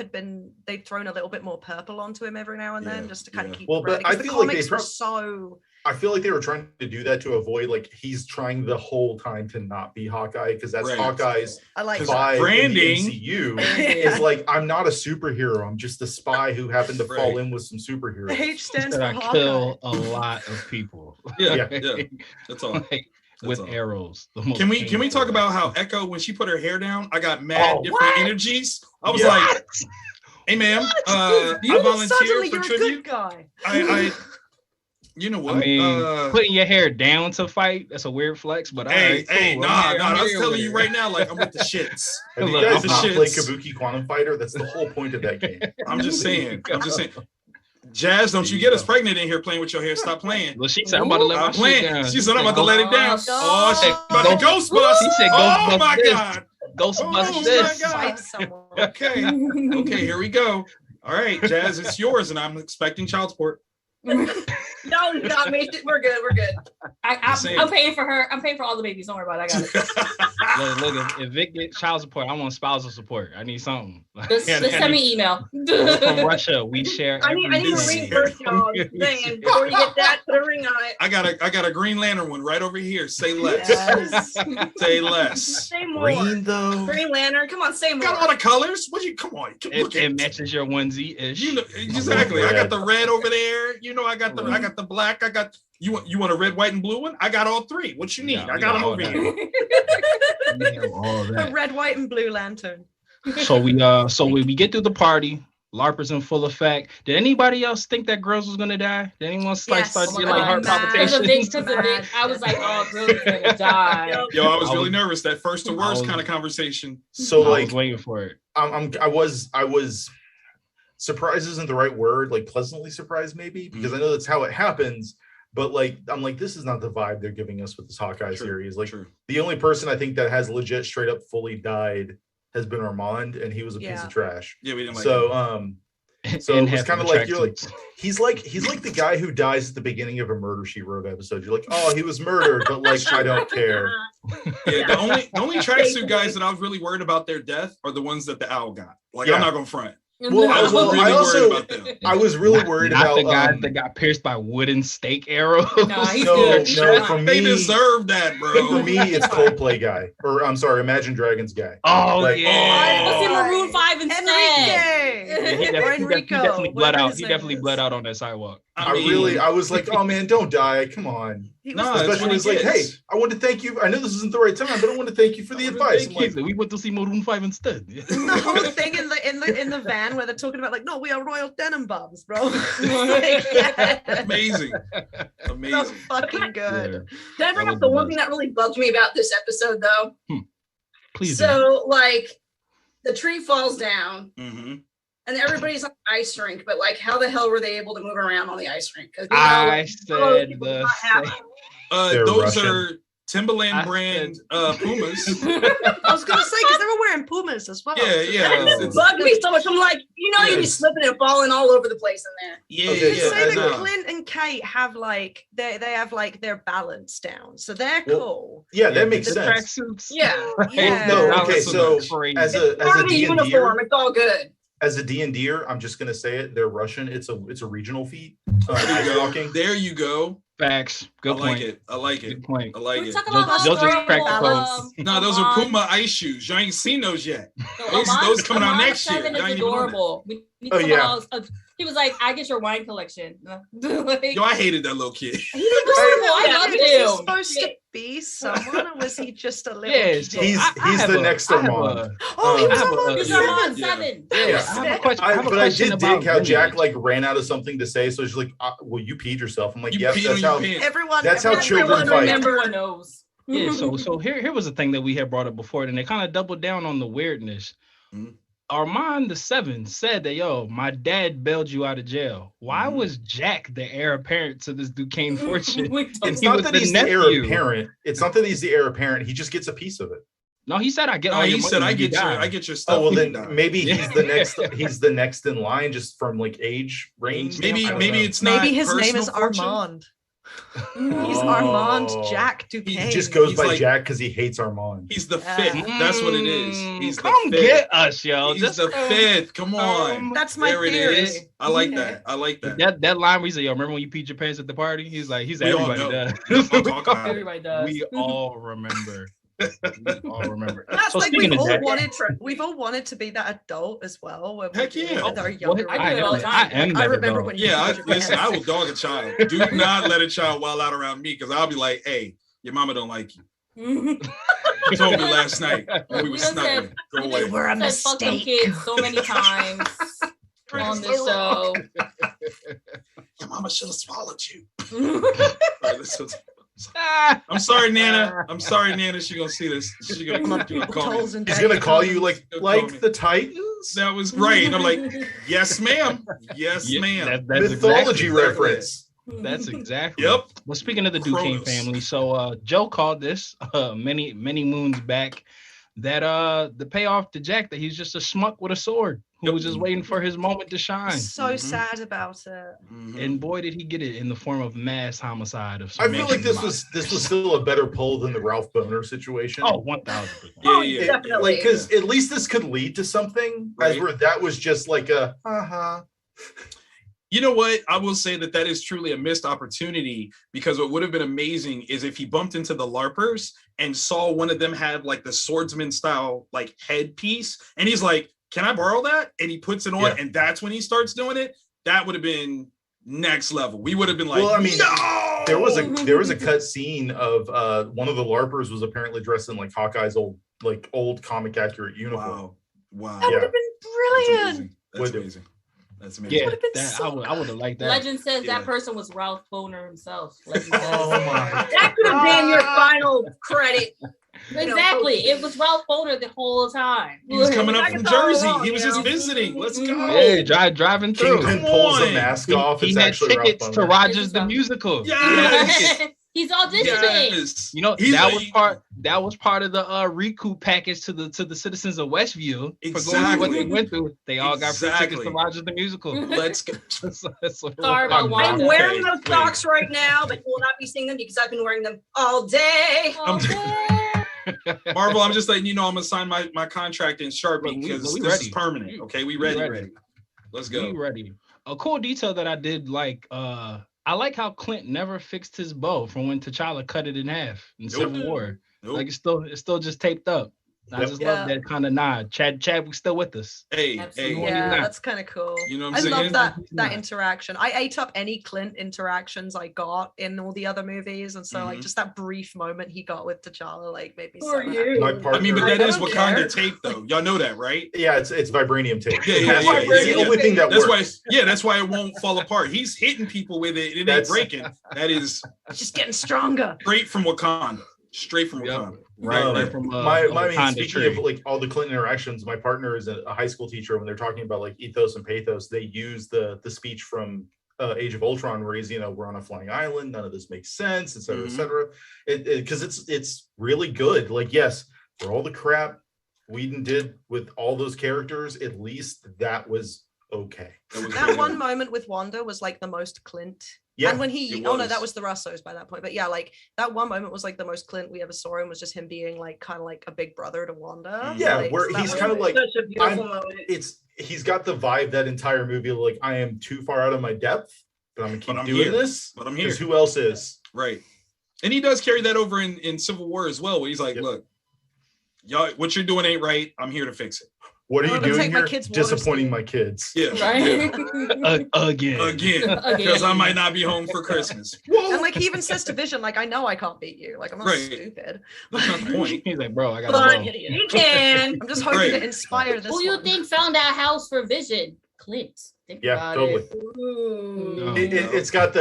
they'd thrown a little bit more purple onto him every now and then just to kind of keep the branding. But I the feel comics like were so... I feel like they were trying to do that to avoid, like, he's trying the whole time to not be Hawkeye, because that's Hawkeye's vibe branding in the MCU. Is like, I'm not a superhero. I'm just a spy who happened to fall in with some superheroes. The H stands for Hawkeye. Kill a lot of people. Yeah. That's all. With arrows. Can we talk about how Echo, when she put her hair down, I got mad different energies. I was like, hey ma'am, I volunteer for tribute. I you know what? I mean, putting your hair down to fight, that's a weird flex, but I was telling you right now, like, I'm with the shits. Have you guys not played Kabuki Quantum Fighter? That's the whole point of that game. I'm just saying. Jazz, don't you get us pregnant in here playing with your hair. Stop playing. Well, she said, I'm about to let my shit down. She said, I'm about to let it down. Oh, shit. About to Ghostbust. She said, oh, my God. Ghostbust this. Okay, here we go. All right, Jazz, it's yours, and I'm expecting child support. No, you got me. We're good. I'm paying for her. I'm paying for all the babies. Don't worry about it. I got it. Look, if Vic gets child support, I want spousal support. I need something. Just send me email. From Russia, we share. I need a ring first, y'all. Saying before you get that, put a ring on it. I got a Green Lantern one right over here. Say less. Yes. Say less. Say more. Green though. Green Lantern. Come on, say more. Got all the colors. Come on. It matches your onesie-ish. You know, exactly. I got the red over there. You know, I got the black. I got you want a red, white, and blue one? I got all three. What you need? I got them over here. A red, white, and blue lantern. So we get through the party. LARPers in full effect. Did anybody else think that Girls was gonna die? Did anyone start seeing like heart palpitations? I was like, oh, Girls is gonna die. Yo, I was really nervous. That first to worst kind of conversation. So I was waiting for it. I was surprised isn't the right word, like pleasantly surprised maybe, because I know that's how it happens. But like, I'm like, this is not the vibe they're giving us with this Hawkeye series. Like, the only person I think that has legit straight up fully died has been Armand, and he was a piece of trash. Yeah, we didn't like him. So it was kind of like, you're like, he's like the guy who dies at the beginning of a Murder, She Wrote episode. You're like, oh, he was murdered, but like, I don't care. Yeah, the only tracksuit guys that I was really worried about their death are the ones that the owl got. Like, I'm not gonna front. Well, I was really worried about the guys that got pierced by wooden stake arrows. No, for me, they deserve that, bro. For me, it's Coldplay guy, or I'm sorry, Imagine Dragons guy. Oh, like, yeah. Let's see Maroon 5 instead. He definitely bled out. He definitely bled out on that sidewalk. I was like, oh man, don't die. Come on. Especially when he's like, hey, I want to thank you. I know this isn't the right time, but I want to thank you for the advice. Like, we went to see Maroon 5 instead. The whole thing in the van where they're talking about like, no, we are Royal Tenenbaums, bro. Amazing. That's fucking good. Can I bring up the one thing that really bugged me about this episode though? Please. So like, the tree falls down. Mm-hmm. And everybody's on the ice rink, but like, how the hell were they able to move around on the ice rink? Those Russian. Are Timberland brand Pumas. I was gonna say because they were wearing Pumas as well. Yeah. It bugged me so much. I'm like, you'd be slipping and falling all over the place in there. Say that Clint and Kate have like they have like their balance down, so they're cool. Yeah, that makes sense. Yeah. Okay, so as a uniform, it's all good. As a D&D'er, I'm just gonna say it. They're Russian. It's a regional feat. There you go. Facts. Good point. I like it. Good point. I like it. No, those are Puma ice shoes. You ain't seen those yet. Those coming out next year. Is adorable. We need He was like, I get your wine collection. Like, yo, I hated that little kid. He's adorable. I love him. Was he supposed to be someone, or was he just a little kid? He's the next Armand. He was Armand 7. I have a question. But I did dig how Jack like ran out of something to say, so she's like, "Well, you peed yourself." I'm like, "Yes, that's how everyone. That's how children fight." Everyone knows. Yeah. So here was a thing that we had brought up before, and they kind of doubled down on the weirdness. Mm-hmm. Armand the 7 said that, yo, my dad bailed you out of jail. Why was Jack the heir apparent to this Duquesne fortune? It's not that he's the heir apparent. It's not that he's the heir apparent. He just gets a piece of it. No, he said I get. No, he said I get your stuff. Oh well, then maybe he's the next. He's the next in line, just from like age range. Maybe it's not. Maybe his name is Armand. He's Armand Jack Duquesne. He just goes by Jack because he hates Armand. He's the 5th. That's what it is. He's come the 5th. Get us, yo. He's the 5th. Come on. That's my theory. There it is. I like that. I like that. That line where he said, "Yo, remember when you peed your pants at the party?" He's everybody does. Everybody does. We all remember. All remember. That's so like we've all wanted to be that adult as well. Heck yeah. With our younger I do it all the time. I remember when listen, I will dog a child. Do not let a child wild out around me because I'll be like, hey, your mama don't like you. You told me last night when we were snuggling. Go away. We're a mistake. Fuck them kids so many times on this show. Your mama should have swallowed you. I'm sorry, Nana. She's gonna see this. She's gonna call me. She's gonna call you like the Titans. That was right. And I'm like, yes, ma'am. Yes, ma'am. That's mythology exactly reference. That's exactly. Yep. Well, speaking of the Duquesne family, so Joe called this many moons back that the payoff to Jack that he's just a schmuck with a sword who was just waiting for his moment to shine. So sad about it. And boy, did he get it in the form of mass homicide of some I feel like this was still a better pull than the Ralph Boner situation. Oh, 1,000%. Yeah. Definitely. Like, because at least this could lead to something, right? As where that was just like a You know what? I will say that is truly a missed opportunity, because what would have been amazing is if he bumped into the LARPers and saw one of them have like the swordsman style like headpiece, and he's like, "Can I borrow that?" And he puts it on, and that's when he starts doing it. That would have been next level. We would have been like, well, I mean, no! there was a cut scene of one of the LARPers was apparently dressed in like Hawkeye's old comic accurate uniform. Wow. That would have been brilliant. That's amazing. That's amazing. Yeah, I would have liked that. Legend says that person was Ralph Boner himself. Legend says. Oh my! That could have been your final credit. Exactly. It was Ralph Boner the whole time. He was coming up from Jersey. He was just visiting. Let's go. Hey, driving through. Kingpin pulls the mask off. He had tickets to Rogers the Musical. Yes. He's auditioning. Yes. You know, that was part of the recoup package to the citizens of Westview for going through what they went through. They all got free tickets to Rogers the Musical. Let's go. I'm wearing those socks right now, but you will not be seeing them because I've been wearing them all day. Marvel, I'm just letting you know I'm gonna sign my contract in Sharpie because this is permanent. Okay, we ready. Let's go. We ready. A cool detail that I did like. I like how Clint never fixed his bow from when T'Challa cut it in half in Civil War. Like it's still just taped up. I just love that kind of nod. Chadwick's still with us. Hey. Yeah, that's kind of cool. You know what I'm saying? love that interaction. I ate up any Clint interactions I got in all the other movies, and so like just that brief moment he got with T'Challa like made me so happy. But that is Wakanda tape though. Y'all know that, right? Yeah, it's vibranium tape. Yeah. It's the only thing that works. That's why it won't fall apart. He's hitting people with it. It ain't breaking. That is just getting stronger. Straight from Wakanda. Right from speaking of like all the Clinton interactions, my partner is a high school teacher. When they're talking about like ethos and pathos, they use the speech from Age of Ultron where he's, we're on a flying island, none of this makes sense, et cetera, because it's really good. Like, yes, for all the crap Whedon did with all those characters, at least that was okay. That one moment with Wanda was like the most Clint. Yeah, and when that was the Russos by that point. But yeah, like that one moment was like the most Clint we ever saw him, was just him being like kind of like a big brother to Wanda. Yeah, like, where he's kind of like he's got the vibe that entire movie, like I am too far out of my depth, but I'm gonna keep doing this. But I'm here. Because who else is? Right. And he does carry that over in Civil War as well, where he's like, look, y'all, what you're doing ain't right. I'm here to fix it. What are you doing here? Kids disappointing my kids. Yeah. Right. Again. Because I might not be home for Christmas. Whoa. And like he even says to Vision, like, I know I can't beat you. Like, I'm not stupid. That's not the point. He's like, bro, I gotta go. You can. I'm just hoping to inspire this. Who you think found that house for Vision? Clint. Think about totally. It's got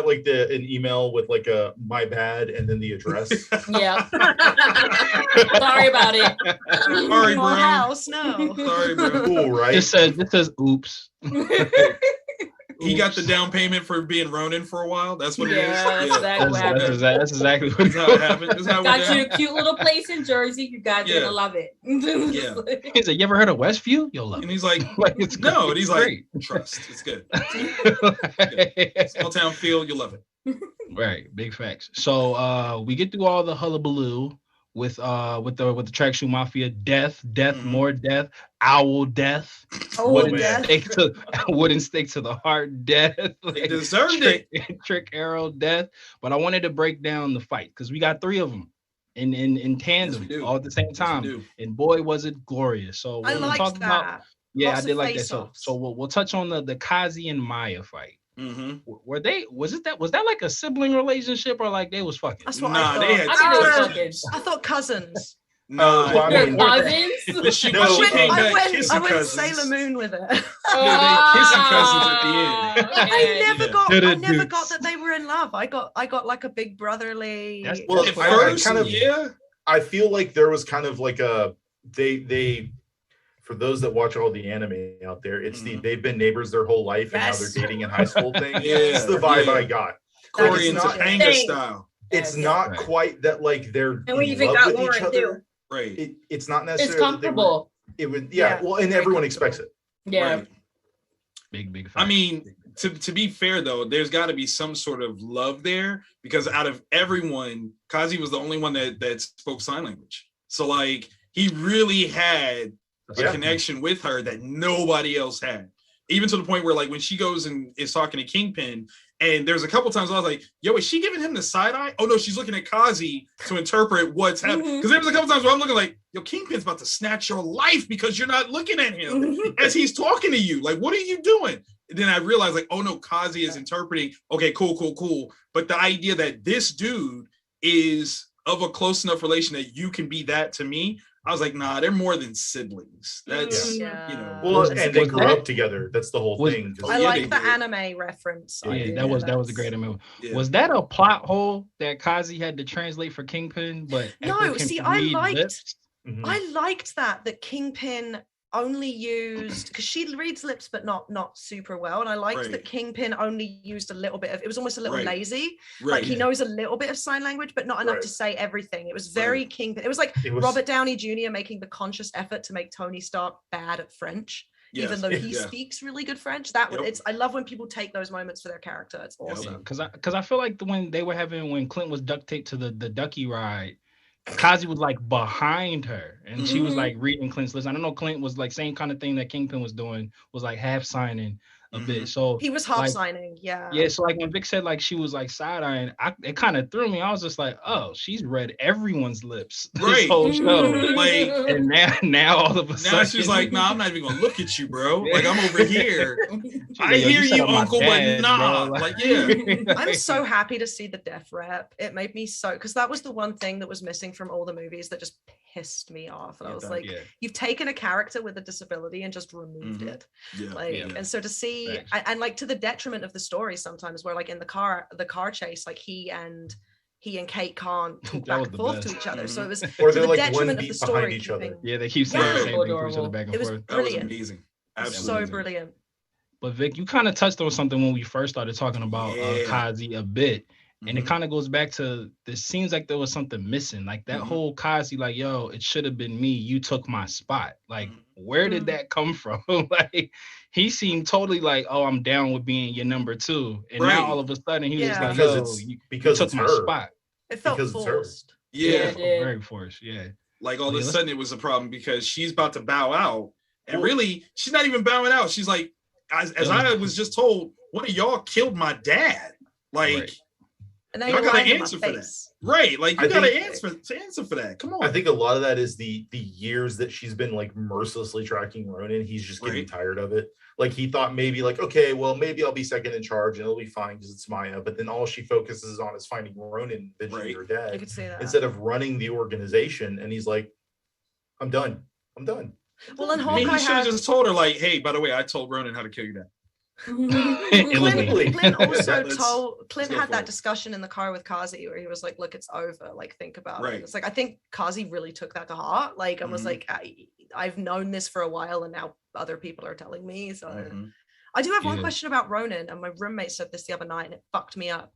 like an email with like a my bad and then the address. Yeah. Sorry about it. Sorry, bro. House, no. Sorry, bro. Cool, right? It says oops. He got the down payment for being Ronin for a while. That's what it is. That's exactly what happened. Got you a cute little place in Jersey. You guys gonna love it. Yeah. He's like, you ever heard of Westview? You'll love it. And he's like, it's no. great. And he's like, trust. It's good. Small town feel. You'll love it. Right. Big facts. So we get through all the hullabaloo with the Tracksuit Mafia, death, more death, owl death, wooden stake to the heart, death. They deserved it. Trick arrow, death. But I wanted to break down the fight because we got 3 of them in tandem all at the same time, and boy was it glorious. So I liked that. I did like that. So we'll touch on the Kazi and Maya fight. Mm-hmm. Was that like a sibling relationship or like they was fucking? That's what I thought. They had I thought cousins. No, cousins. She came back kissing I went cousins. Sailor Moon with it. They kissing cousins at the end. I never got that they were in love. I got like a big brotherly. Well, at first, I feel like there was kind of like a they. For those that watch all the anime out there, it's they've been neighbors their whole life and now they're dating in high school thing. It's the vibe I got. Corey and Topanga style. It's not quite that like they're and we even got with each other. Too. Right. It's not necessarily. It's comfortable. It would well, and everyone expects it. Yeah. Right. Big. I mean, to be fair though, there's got to be some sort of love there because out of everyone, Kazi was the only one that spoke sign language. So like he really had a connection with her that nobody else had. Even to the point where like when she goes and is talking to Kingpin, and there's a couple times I was like, yo, is she giving him the side eye? Oh no, she's looking at Kazi to interpret what's happening. Because there was a couple times where I'm looking like, yo, Kingpin's about to snatch your life because you're not looking at him as he's talking to you. Like, what are you doing? And then I realized like, oh no, Kazi is interpreting, okay, cool. But the idea that this dude is of a close enough relation that you can be that to me, I was like, nah, they're more than siblings. That's, you know. Well, and they grew up together. That's the whole thing. I like the anime reference. Yeah, that was a great anime. Yeah. Was that a plot hole that Kazi had to translate for Kingpin? But no, see, I liked that Kingpin only used because she reads lips but not super well, and I liked that Kingpin only used a little bit of it was almost a little lazy, like he knows a little bit of sign language but not enough to say everything. It was very Kingpin. It was like Robert Downey Jr. making the conscious effort to make Tony Stark bad at French, even though he speaks really good French. I love when people take those moments for their character. It's awesome. Because I feel like when Clint was duct taped to the ducky ride, Kazi was like behind her and she was like reading Clint's list. I don't know, Clint was like same kind of thing that Kingpin was doing, was like half signing a bit. So he was half signing, yeah. So like when Vic said like she was like side-eyeing, it kind of threw me. I was just like, oh, she's read everyone's lips this whole show. Like, and now all of a sudden she's like, nah, I'm not even gonna look at you, bro. Like I'm over here. I hear you, uncle, but nah. Like, I'm so happy to see the death rep. It made me so, because that was the one thing that was missing from all the movies that just pissed me off. And I was like, you've taken a character with a disability and just removed it. And so to see and like to the detriment of the story sometimes, where like in the car chase, like he and Kate can't talk back and forth to each other. So it was or to they're the like detriment one of the beat behind story. each other. Yeah, they keep saying the same thing to each other back and forth. It was brilliant. That was amazing. Absolutely. So brilliant. But Vic, you kind of touched on something when we first started talking about Kazi a bit. And it kind of goes back to, this seems like there was something missing. Like that whole Kazi, like, yo, it should have been me. You took my spot. Like, where did that come from? Like, he seemed totally like, oh, I'm down with being your number 2. And now all of a sudden he was like, yo, you took my spot. It felt forced. Yeah. Very forced. Yeah. Like all of a sudden it was a problem because she's about to bow out. And really, she's not even bowing out. She's like, as I was just told, one of y'all killed my dad. Like, And now y'all you're gotta lying in my answer for that. face. Right. Like, you I gotta think- answer for that. Come on. I think a lot of that is the years that she's been like mercilessly tracking Ronan. He's just getting tired of it. Like, he thought maybe like, okay, well, maybe I'll be second in charge and it'll be fine because it's Maya. But then all she focuses on is finding Ronan, Benji, her You dad, could say that. instead of running the organization. And he's like, I'm done. Well, and I mean, Hawkeye he should have had just told her, like, hey, by the way, I told Ronan how to kill your dad. Clint also Let's Clint go had for that it. discussion in the car with Kazi where he was like, look, it's over, like, think about Right. it. It's like, I think Kazi really took that to heart, like, and was Mhm. like, I've known this for a while and now other people are telling me. So Mhm. I do have one Yeah. question about Ronan, and my roommate said this the other night and it fucked me up.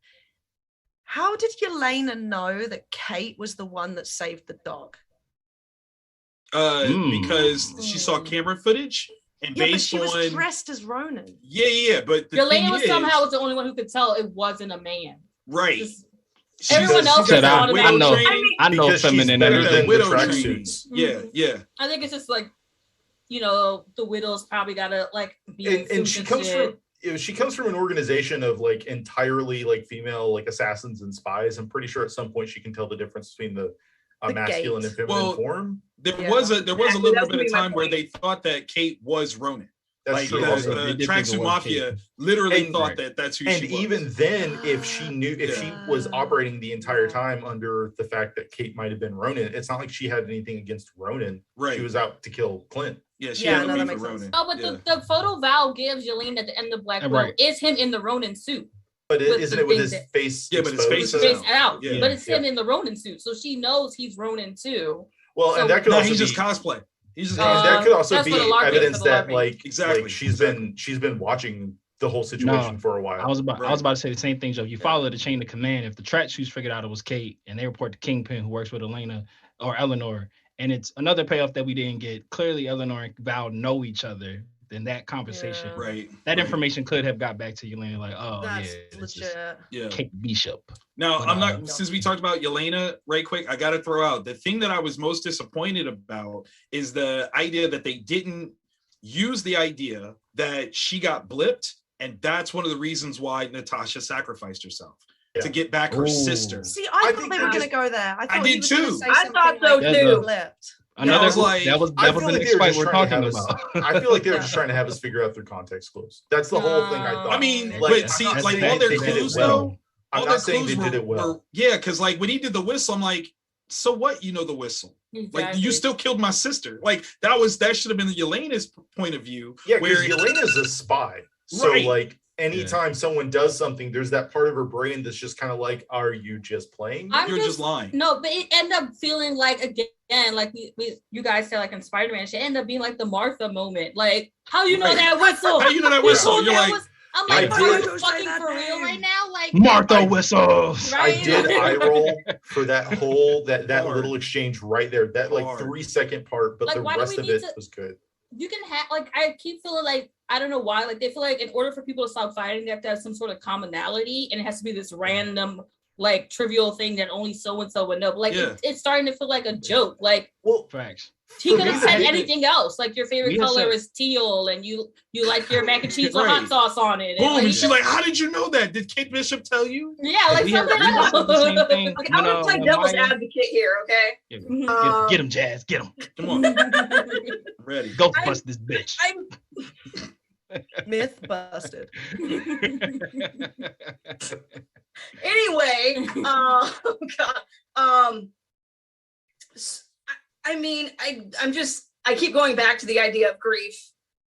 How did Yelena know that Kate was the one that saved the dog? Because she saw camera footage and Yeah, but based she was on dressed as Ronan. yeah, but the Elena thing was is, somehow the only one who could tell it wasn't a man. right. Just- She's- everyone else she's said, got I the widow know. training. I know Because she's feminine better energy. than the Widow tracksuits. Yeah, yeah. I think it's just like, you know, the widows probably gotta like be in And suits she and comes shit. from an organization of like entirely like female like assassins and spies. I'm pretty sure at some point she can tell the difference between the The masculine gate. and feminine Well, form. There Yeah. was a Exactly, little that's bit gonna of be my time where point. they thought that Kate was Ronan. That's Like true. the, Also. They the did think it Tracksuit was Mafia Kate. literally And- thought that that's who And she was. even then, if she knew, if she was Ah. operating the entire Yeah. time under the fact that Kate might have been Ronan, it's not like she had anything against Ronan. right. She was out to kill Clint. yeah, she Yeah, had no, to that be for makes sense. Ronan. No, but Yeah. the photo Val gives Yelena at the end of Black Widow Right. is him in the Ronin suit. But With isn't the it with thing his that- face? Yeah, but his exposed face to is that? Face out. Yeah. But it's him Yeah. in the Ronin suit. So she knows he's Ronin too. Well, So- and that could No, also he's be, just cosplay. He's just and Uh, that could also that's be for the LARPing, evidence for the that LARPing. like Exactly, she's been watching the whole situation for a while. I was about to say the same thing, Joe. You Yeah. follow the chain of command. If the tracksuits figured out it was Kate and they report to Kingpin, who works with Elena or Eleanor, and it's another payoff that we didn't get. Clearly, Eleanor and Val know each other. Then that conversation, Yeah. right. that right. information could have got back to Yelena, like, oh That's yeah, this is legit. Yeah. Kate Bishop. Now, But, I'm not, no. since we talked about Yelena right quick, I got to throw out the thing that I was most disappointed about is the idea that they didn't use the idea that she got blipped. And that's one of the reasons why Natasha sacrificed herself to Yeah. get back her Ooh. sister. See, I I thought think they they're were going to just- go there. I thought did he was gonna too. say I something thought so like, too. flipped. Another was like- that was I the feel like next they were fight just we're trying to talking have us. about. I feel like they were just trying to have us figure out their context clues. That's the whole thing. I thought. I mean, Like, but see, I'm not like saying all their they did it clues well. though, I'm all not their saying they clues did it well. yeah, because like when he did the whistle, I'm like, so what? You know the whistle. Like Exactly. you still killed my sister. Like that should have been Yelena's point of view. Yeah, because where Yelena's a spy. So Right. like anytime someone does something, there's that part of her brain that's just kind of like, are you just playing? I'm you're just lying. No, but it ended up feeling like again, like you guys said, like in Spider-Man, it ended up being like the Martha moment. Like, how you know Right. that whistle? How you know that whistle? You're like, I'm I like, did- are you Don't say fucking that for real name. right now? Like Martha I- whistles. Right? I did eye roll for that whole that Hard. little exchange right there. That like Hard. 3-second part, but Like, the why do rest we of need it to- was good. You can have like I keep feeling like I don't know why, like they feel like in order for people to stop fighting, they have to have some sort of commonality, and it has to be this random, like trivial thing that only so and so would know. But like Yeah. it's starting to feel like a joke. Like Well, Facts. he For could me, have the said big- anything else. Like your favorite We have color said- is teal, and you like your mac and cheese with Right. hot sauce on it. boom. like, And she's like, how did you know that? Did Kate Bishop tell you? yeah, like we have something said the same else. thing. Okay, I'm gonna play when devil's Maya- advocate here, okay? Yeah, get him, Jazz. Get him. Come on, I'm ready. Go bust this bitch. Myth busted. Anyway, oh God. I mean, I keep going back to the idea of grief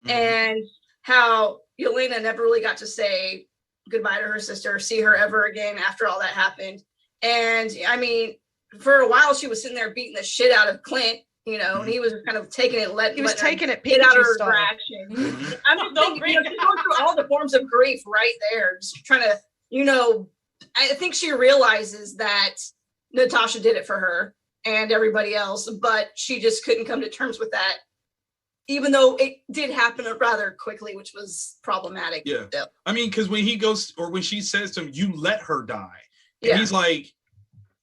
Mhm. and how Yelena never really got to say goodbye to her sister, see her ever again after all that happened. And I mean, for a while she was sitting there beating the shit out of Clint, you know, and he was kind of taking it, He was taking it get out of Pikachu her style. aggression. Mhm. I'm just Don't thinking, bring she's going through all the forms of grief right there, just trying to, you know, I think she realizes that Natasha did it for her and everybody else, but she just couldn't come to terms with that, even though it did happen rather quickly, which was problematic. Yeah. I mean, because when he goes or when she says to him, "You let her die," and Yeah. he's like,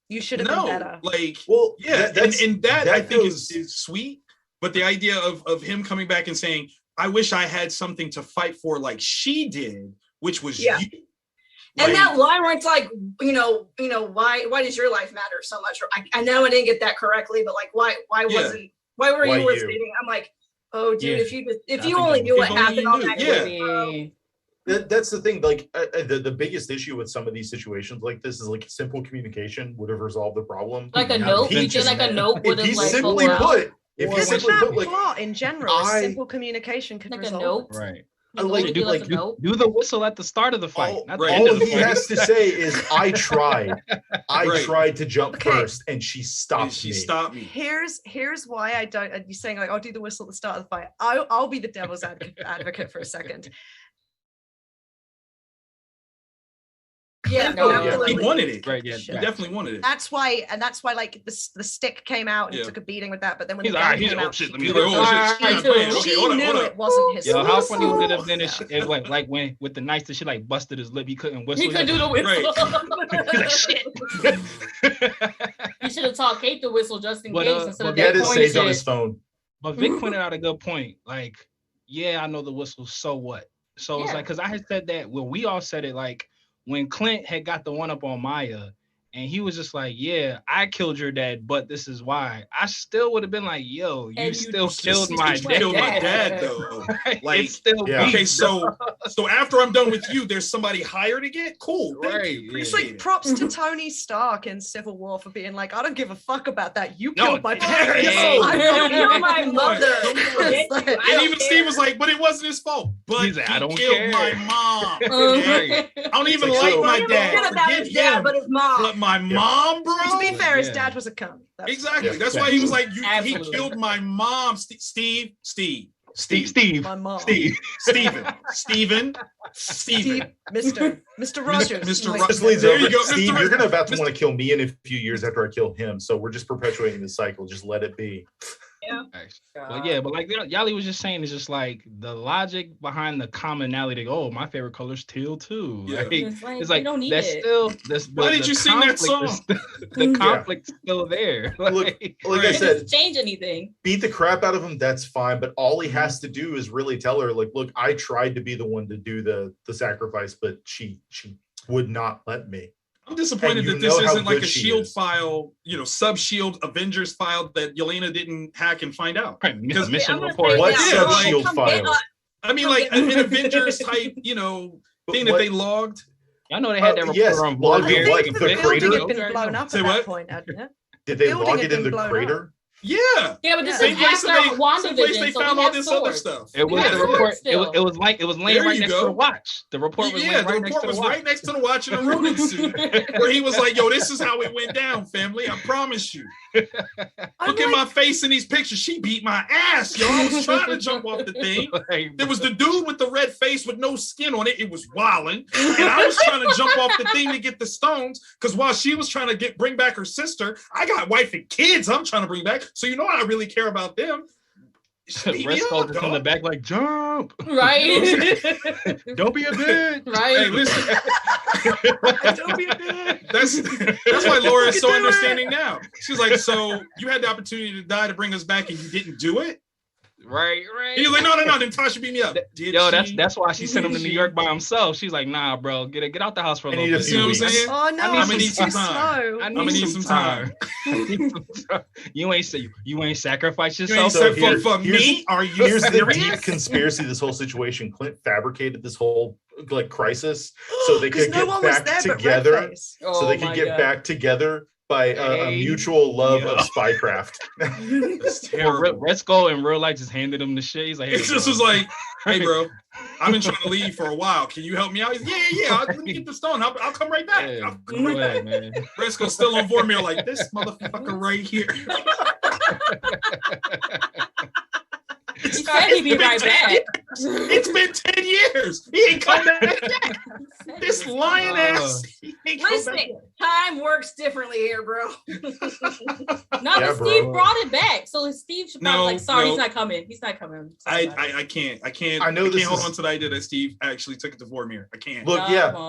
You should have "No," been better. like, Well, yeah, that's and that that I think goes- is sweet. But the idea of him coming back and saying, "I wish I had something to fight for like she did," which was Yeah. you. And that line where it's like, why does your life matter so much? Or I know I didn't get that correctly, but like, why were you worth saving? I'm like, oh, dude, if you only knew what happened on that day. That's the thing. Like the biggest issue with some of these situations like this is like simple communication would have resolved the problem. Like a note. You feel like a note would have like simply put. If you simply put like plot in general, simple communication could like resolve. A note. Right. Do the whistle at the start of the fight. All he has to say is, "I tried. I tried to jump first, and she stopped me." Stopped me. Here's why I don't. You're saying like, "I'll do the whistle at the start of the fight." I'll be the devil's advocate for a second. Yeah, he wanted it. Right, yeah, he definitely wanted it. That's why like the stick came out and took a beating with that. But then when he's the like, came out, she knew it wasn't his fault. How funny would it have been if it went like when with the knife that she like busted his lip, he couldn't whistle. He couldn't do the whistle. He's like, shit. He should have taught Kate the whistle just in case instead of he had it saved on his phone. But Vic pointed out a good point. Like, yeah, I know the whistle. So what? So it's like, because I had said that. Well, we all said it like. When Clint had got the one up on Maya and he was just like, yeah, I killed your dad, but this is why. I still would have been like, yo, you still killed my dad. Killed my dad though. Like, it's still okay, so after I'm done with you, there's somebody hired again? Cool. Right. It's like props to Tony Stark in Civil War for being like, I don't give a fuck about that. You killed my parents. I killed my mother. And even Steve was like, but it wasn't his fault. But he killed my mom. I don't even like my dad. About his dad, but his mom. But my mom, bro. To be fair, his dad was a cunt. Exactly. That's why he was like, he killed my mom. Steve. My mom. Steven. Mr. Rogers. There you go. Steve, you're about to want to kill me in a few years after I kill him. So we're just perpetuating the cycle. Just let it be. Yeah. But like Yali was just saying, it's just like the logic behind the commonality. Oh, my favorite color is teal too. Yeah. It's like don't need that's it. still this. Why did you sing that song? The conflict's still there. Like I said, doesn't change anything. Beat the crap out of him. That's fine. But all he has to do is really tell her, like, look, I tried to be the one to do the sacrifice, but she would not let me. I'm disappointed that this isn't like a Shield file, sub-Shield Avengers file that Yelena didn't hack and find out. Right, mission report. What sub-Shield file? I mean, like an Avengers type, thing that they logged. I know they had that report on board. The crater. Had been blown up at that point, hadn't it? Did they log it in the crater? Yeah, but this is after WandaVision, they so found we all have this other stuff. It was the report. It was laying right next to the watch. The report was right next to the watch in a Ronin suit, where he was like, "Yo, this is how it went down, family. I promise you. Look at my face in these pictures. She beat my ass, yo. I was trying to jump off the thing. There was the dude with the red face with no skin on it. It was wilding, and I was trying to jump off the thing to get the stones. Because while she was trying to bring back her sister, I got wife and kids. I'm trying to bring back. So I really care about them. Red Skull just in the back like, jump. Right. Don't be a bitch. Right. Hey, listen. Don't be a bitch. That's why Laura is so understanding now. She's like, so you had the opportunity to die to bring us back and you didn't do it? Right. And he's like, no, then Tasha beat me up. That's why she sent him to New York by himself. She's like, nah, bro, get out the house for a little bit. You know what I'm saying? Oh no, I'm gonna need some time. I'm gonna need some time. You ain't sacrificed yourself for me. Are you here's serious? The deep conspiracy. This whole situation. Clint fabricated this whole crisis so they could get back together. So they could get back together by a mutual love of spycraft. It's terrible. Red Skull in real life just handed him the shit. He's like, hey, it just was like, hey, bro, I've been trying to leave for a while. Can you help me out? He's, yeah. Let me get the stone. I'll come right back. Yeah, I'll come right back. Man. Red Skull's still on Vormir like this motherfucker right here. He said he'd be right back. It's been 10 years. He ain't come back yet. This lion ass. Listen, time works differently here, bro. But Steve brought it back. So Steve should probably he's not coming. He's not coming. I can't. I can't hold on to the idea that Steve actually took it to Vormir. I can't. Look,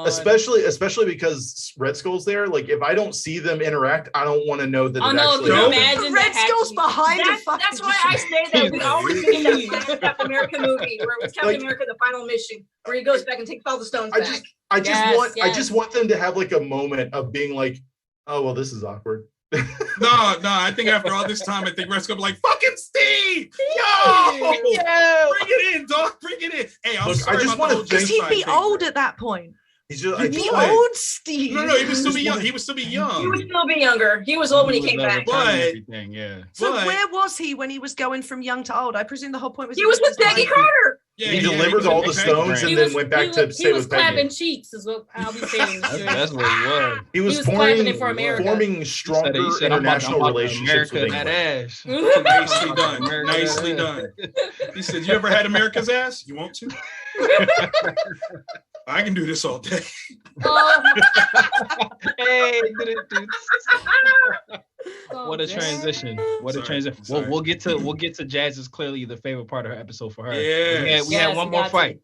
especially because Red Skull's there. Like, if I don't see them interact, I don't want to know that. Imagine Red Skull's behind the fucking. That's why I say that we always see that Captain America movie where it was Captain America: The Final Mission, where he goes back and takes all the stones back. I just want them to have like a moment of being like, oh well, this is awkward. No, I think after all this time, I think Red's gonna be like, fucking Steve! Yo! Yeah. Bring it in, dog, bring it in. Hey, I'm sorry. I just want to because he'd be old at that point. He's just old Steve. No, he would still be young. He would still be young. He would still be younger. He was old when he came back. So where was he when he was going from young to old? I presume the whole point was he was with Peggy Carter. Yeah, he delivered all the stones and then went back to stay with Peggy. He was clapping cheeks, is what I'll be saying. That's what he was. He was forming stronger international relationships with England. Nicely done. Nicely done. He said, "You ever had America's ass? You want to?" I can do this all day. Hey, what a transition! What a transition! Well, we'll get to Jaz's clearly the favorite part of her episode for her. Yeah, we had one more fight.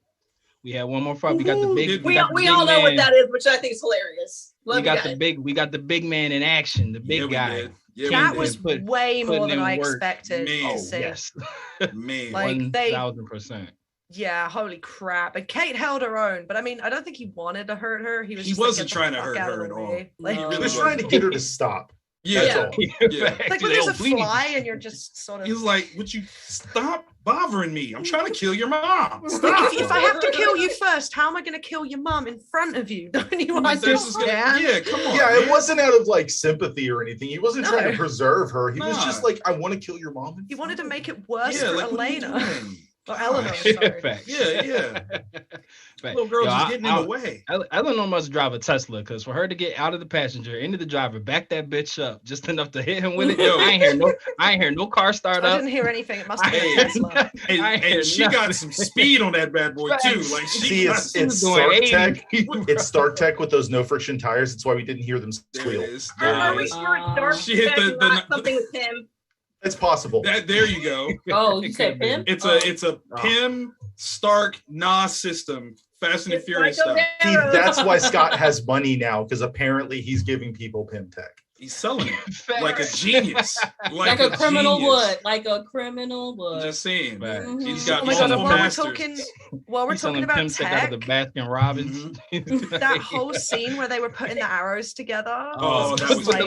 We had one more fight. We got the big. We all know what that is, which I think is hilarious. We got the big man in action. The big guy. Yeah, that was way more than I expected. Oh yes, man, like 1,000%. Yeah, holy crap. And Kate held her own, but I mean, I don't think he wanted to hurt her. He wasn't trying to hurt her at all. Like, he was trying to get her to stop. Yeah. Like when there's a fly and you're just sort of. He's like, would you stop bothering me? I'm trying to kill your mom. Stop. If I have to kill you first, how am I going to kill your mom in front of you? Don't you understand? Yeah, come on. Yeah, it wasn't out of like sympathy or anything. He wasn't trying to preserve her. He was just like, I want to kill your mom. He wanted to make it worse for Elena. Or Eleanor, sorry. Yeah. Little girl just getting in the way. Eleanor must drive a Tesla, because for her to get out of the passenger into the driver, back that bitch up just enough to hit him with it. Yo, I ain't hear no car start up. I didn't hear anything. It must have been a Tesla. And she got some speed on that bad boy too. Like it's Stark Tech. It's Stark Tech with those no friction tires. That's why we didn't hear them squeal. Are we sure it's Dark She hit something with him? It's possible. There you go. Oh, you said Pym? It's a Pym Stark NAS system. Fast and Furious stuff. That's why Scott has money now, because apparently he's giving people Pym tech. He's selling it like a genius. Like a criminal would. Like a criminal would. Just saying. Mm-hmm. He's got multiple masters. While we're talking about tech, out of the Baskin Robbins. That whole scene where they were putting the arrows together. Oh, that was like,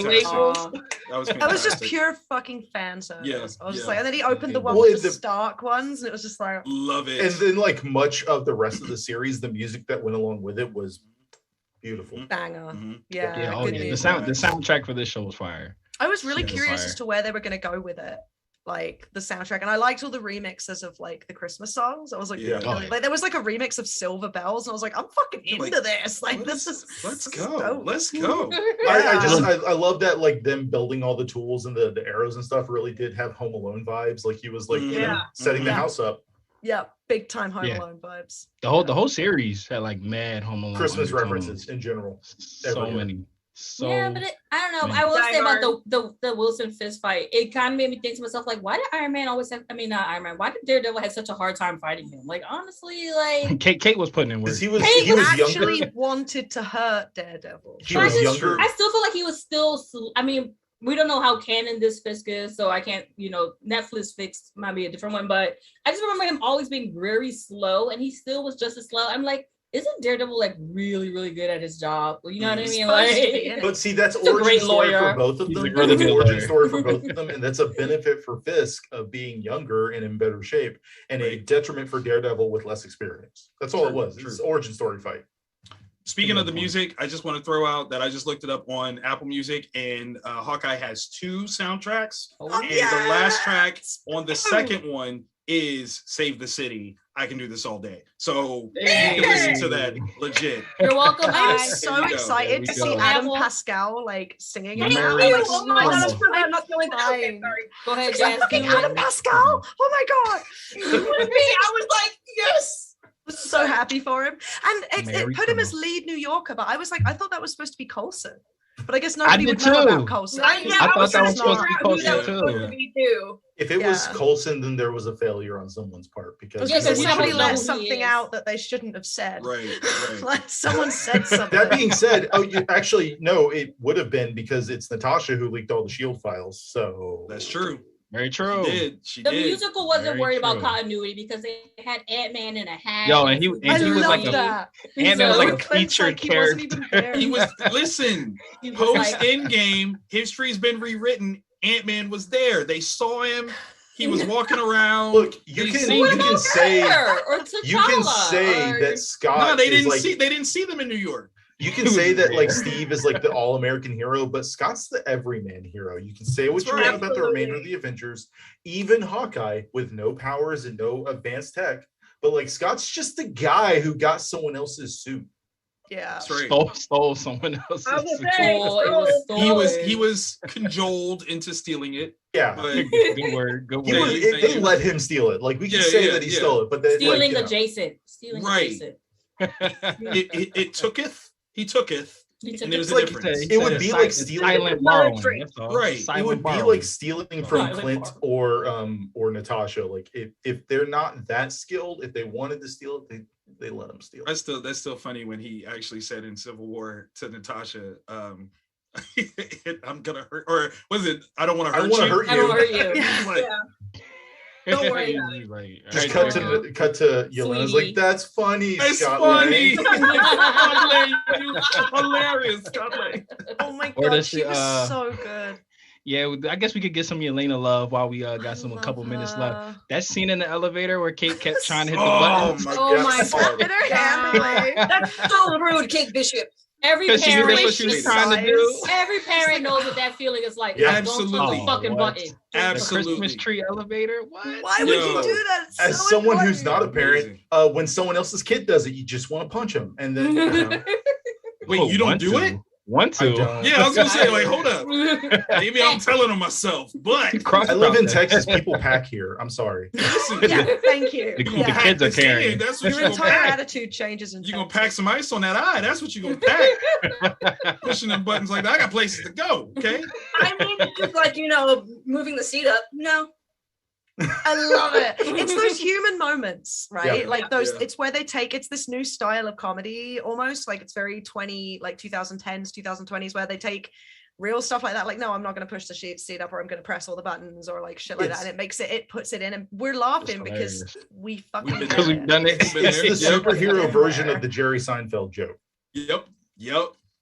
that was just pure fucking fan service. Yeah, I was just like, and then he opened the one with the Stark ones, and it was just like, love it. And then like much of the rest of the series, the music that went along with it was beautiful. Banger. The soundtrack for this show was fire. I was really curious as to where they were going to go with it, like the soundtrack, and I liked all the remixes of like the Christmas songs. I was like, like there was like a remix of Silver Bells, and I was like, I'm fucking into this. Like, this is let's go. I love that, like them building all the tools and the arrows and stuff really did have Home Alone vibes. Like he was like setting the house up. Yeah, big time Home Alone vibes. The whole series had like mad Home Alone Christmas references in general. So many. Yeah, but I don't know. I will say about the Wilson fist fight. It kind of made me think to myself, like, why did Iron Man always have? I mean, not Iron Man. Why did Daredevil have such a hard time fighting him? Like, honestly, like Kate was putting in work. He was actually younger. Wanted to hurt Daredevil. He was younger. I still feel like he was still. I mean, we don't know how canon this Fisk is, so I can't, Netflix Fisk might be a different one, but I just remember him always being very slow, and he still was just as slow. I'm like, isn't Daredevil like really, really good at his job? You know what I mean? Like, but see, that's origin story for both of them. That's origin story for both of them, and that's a benefit for Fisk of being younger and in better shape, and a detriment for Daredevil with less experience. That's all it was. It's an origin story fight. Speaking of the music, I just want to throw out that I just looked it up on Apple Music, and Hawkeye has 2 soundtracks. The last track on the second one is Save the City. I Can Do This All Day. So you can listen to that legit. You're welcome. I'm so excited to see Adam Pascal like singing. Oh my god, I'm not feeling that. Okay, sorry. Go ahead, Jaz. Adam Pascal. Oh my god. It was me. I was like, yes. So happy for him, and it put him as lead New Yorker, but I was like, I thought that was supposed to be Coulson, but I guess nobody would know about Coulson. I thought that was supposed to be Coulson too. If it was Coulson, then there was a failure on someone's part, because somebody let something out that they shouldn't have said. Right. Like someone said something. That being said, no, it would have been, because it's Natasha who leaked all the SHIELD files. So that's true. Very true. She the did. musical wasn't Very worried about true. continuity because they had Ant-Man in a hat. Yo, and he I was love like that. Ant-Man was like a Clint's featured he wasn't even character. there. He was listen. He was Post like, Endgame, history's been rewritten. Ant-Man was there. They saw him. He was walking around. Look, you They can seen you him. can say or you can T'Challa, say or- that Scott. No, they is didn't like, see. They didn't see them in New York. You can say that like Steve is like the all-American hero, but Scott's the everyman hero. You can say what That's you right. want about the remainder of the Avengers, even Hawkeye with no powers and no advanced tech. But like Scott's just the guy who got someone else's suit. Yeah. That's right. Stole someone else's. I was suit. saying, He was cajoled into stealing it. Yeah. But Good word. Good He word. was, Thank they you. let him steal it. Like we can Yeah, say yeah, that he yeah. stole it, but then stealing like, you know, adjacent. Stealing Right. adjacent. it tooketh. He tooketh. He took And there was it. a like- difference. it would be like stealing- silent borrowing. Silent That's all. Right. It Silent it would be borrowing. like stealing from Silent Clint borrow. or Natasha. Like if they're not that skilled, if they wanted to steal it, they let them steal it. That's still funny when he actually said in Civil War to Natasha, I'm gonna hurt, or was it I don't want to I hurt want to you. hurt I don't you. hurt you. He's like, Don't worry about He's like, Just all right, cut to Yelena's Sweetie. like, that's funny. That's Scott funny. Lang." Hilarious. Scotland. Oh my Or god, does she she, was so good. Yeah, I guess we could get some Yelena love while we got a couple minutes left. That scene in the elevator where Kate kept trying to hit the buttons. Oh my God. Let her handle it. That's so rude, Kate Bishop. Every Because she knew that's parent, what she was trying to do. every parent knows what that feeling is like. Yeah. Like, don't touch Absolutely. the fucking What? button. The Absolutely. Christmas tree elevator. What? Why would Yo. you do that? It's As so someone who's annoying. not a parent, when someone else's kid does it, you just want to punch him. And then you know, Wait, Oh, you don't one, do two. it? 1, 2. I don't. Yeah, I was gonna say, like, hold up. Maybe I'm telling on myself, but I live in Texas. People pack here. I'm sorry. listen, Yeah, thank you. The Yeah. pack kids are this in, carrying. That's what Your you're gonna entire pack. attitude changes in You're gonna Texas. pack some ice on that eye. That's what you're gonna pack. Pushing them buttons like that. I got places to go. Okay. I mean, it's just like, moving the seat up. No. I love it. It's those human moments, right? Yeah. Like those, Yeah. it's where they take, it's this new style of comedy almost, like it's very 2010s, 2020s, where they take real stuff like that. Like, no, I'm not going to push the seat up, or I'm going to press all the buttons, or like shit like that. And it puts it in, and we're laughing because hilarious. we fucking Because we've done it. Been It's there. the Yep. superhero version of the Jerry Seinfeld joke. Yep.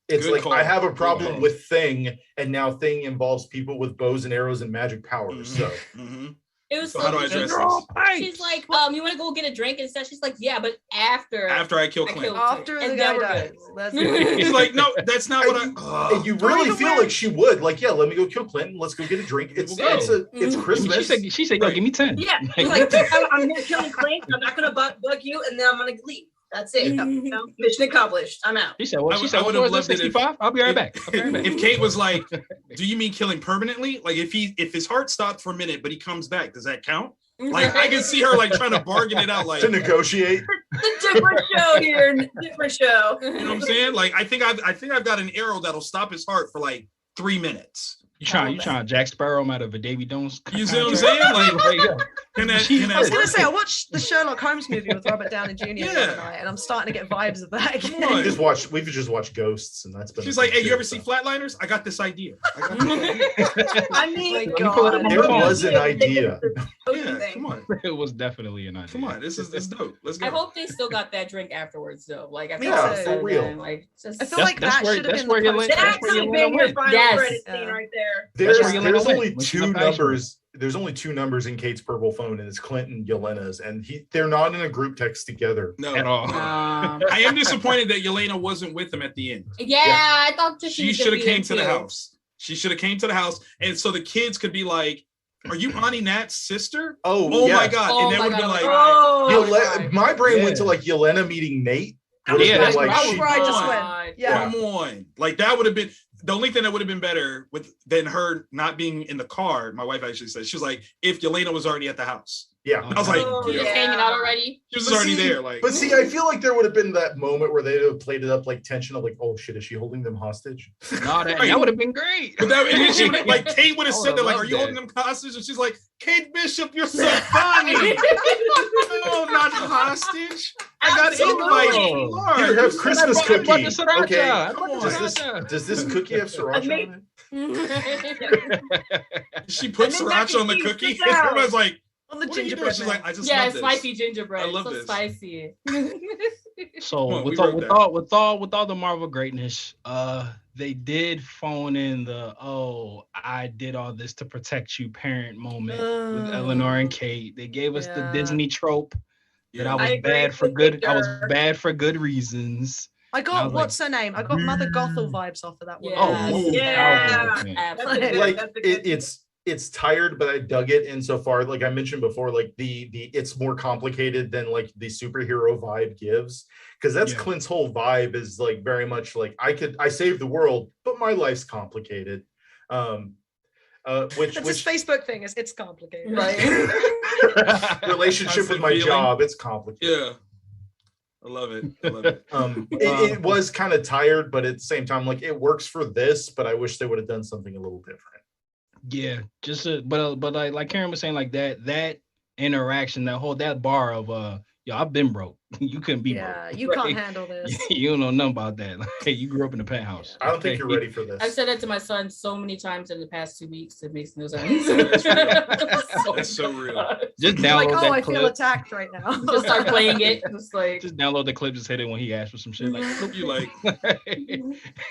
It's Good like, call. I have a Good problem call. with Thing, and now Thing involves people with bows and arrows and magic powers. So Mhm. It was So so how do I cute. address this? She's like, you want to go get a drink? And she's like, yeah, but after After I kill I Clint. killed- after And the then guy we're dies. good. That's He's like, no, that's not what and you Or really even feel where- like she would, like, yeah, let me go kill Clinton. Let's go get a drink. It's We'll go. it's Mhm. Christmas. She said, yo, give me 10. Yeah. Like, Like, I'm gonna kill Clint. I'm not gonna bug you, and then I'm gonna leave. That's it. Mission accomplished. I'm out. She said, I well, would- she said, I what would've was loved that, it if- 65? I'll be right back. I'll be right back. If Kate was like, do you mean killing permanently? Like if his heart stopped for a minute, but he comes back, does that count? Like I can see her like trying to bargain it out, like to negotiate. It's a different show here. Different show. you know what I'm saying? Like I think I've got an arrow that'll stop his heart for like 3 minutes. You trying Jack Sparrow him out of a Davy Jones? You see what I'm saying? Like, yeah. can that, She- can I was that gonna work? say I watched the Sherlock Holmes movie with Robert Downey Jr. the Yeah. other night, and I'm starting to get vibes of that Come again. on. We've just watched Ghosts, and that's been. She's a like, thing hey, you too, ever so. see Flatliners? I got this idea. I got this idea. I mean, My You pull it up on There the phone. was an idea. Yeah, come on. It was definitely an idea. Come on. This is dope. Let's go. I hope they still got that drink afterwards, though. Like, I Me feel too. like For real. Like, just I feel like That's that where- should have that's been where the you post- link- that where could have Yelena been your went. final Yes. credit scene Yeah. right there. There's where Yelena went only when she 2 went back. numbers. There's only 2 numbers in Kate's purple phone, and it's Clint and Yelena's, and they're not in a group text together. No. At all. I am disappointed that Yelena wasn't with him at the end. yeah, I thought that She was should gonna have be came to the too. house. She should have came to the house, and so the kids could be like, "Are you Auntie Nat's sister?" Oh, Oh yeah. my god! Oh And that my would have been God, like, Oh, Yele- my brain went to Yeah. like Yelena meeting Nate. That was Yeah, where- that's like that she- was where I just Come went. on. Yeah. come on, like that would have been the only thing that would have been better than her not being in the car. My wife actually said, she was like, if Yelena was already at the house. Yeah. I was like, Oh, He was yeah. hanging out already. she was But already see- there. Like, But see, I feel like there would have been that moment where they'd have played it up like tension of like, oh shit, is she holding them hostage? No, that would have been great. but that, and then she would, like Kate would have I said that, would've like, are loved you that. holding them hostage? And she's like, Kate Bishop, you're so funny. No, not hostage. got invite. Here, have Christmas cookie. Okay. Okay. Does this cookie have sriracha on it? She put sriracha on the cookie. Everybody's like, on the gingerbread. She's like, I just love this. Spicy gingerbread. I love so this. Spicy. So with all the Marvel greatness, they did phone in the I did all this to protect you parent moment with Eleanor and Kate. They gave us the Disney trope that I was bad for good. I was bad for good reasons. I got what's her name? I got Mother Gothel vibes off of that one. It's tired, but I dug it insofar, like I mentioned before, like the it's more complicated than like the superhero vibe gives, because that's Clint's whole vibe is like very much like I saved the world, but my life's complicated. Which his Facebook thing is it's complicated, right? Relationship with my job, it's complicated. Yeah. I love it. It was kind of tired, but at the same time, like it works for this, but I wish they would have done something a little different. Yeah, but like Karen was saying, like that interaction, that bar of I've been broke. You couldn't be broke. Yeah, you can't handle this. You don't know nothing about that. Like, hey, you grew up in a penthouse. I don't think you're ready for this. I've said that to my son so many times in the past 2 weeks. It makes no sense. That's so real. Just download that I clip. feel attacked right now. Just start playing it. Just download the clip. Just hit it when he asks for some shit. Like, hope you like.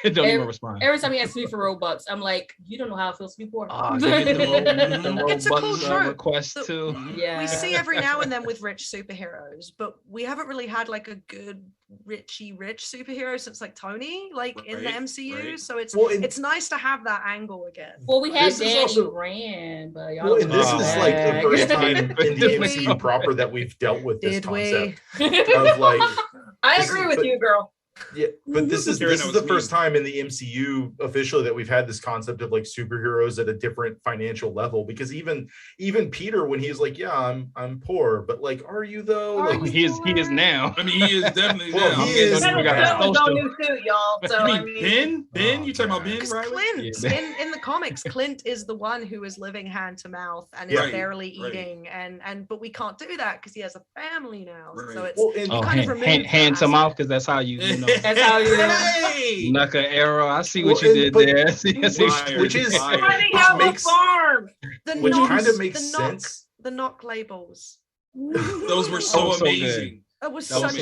Don't even respond. Every time he asks me for Robux, I'm like, you don't know how it feels to be poor. It's a cool trope request too. Yeah, we see every now and then with rich superheroes, but we haven't really had like a good rich superhero since like Tony, like in the MCU. Right. So it's nice to have that angle again. Well, we had Danny Rand, but y'all this is like the first time in the MCU proper that we've dealt with this concept of like. I agree with you, girl. Yeah, but this is the first time in the MCU officially that we've had this concept of like superheroes at a different financial level, because even Peter, when he's like, yeah, I'm poor, but like, are you though? Like he is now. I mean, he is definitely now. He is. New suit, y'all. So I mean, Ben? You talking about Ben? Right? Clint in the comics, Clint is the one who is living hand to mouth and is barely eating, and but we can't do that because he has a family now. So it's kind of removed hand to mouth, because that's how you know. That's how you Knuck an arrow. I see what you did there. Which kind of makes sense. The knock labels. Those were so amazing. That was such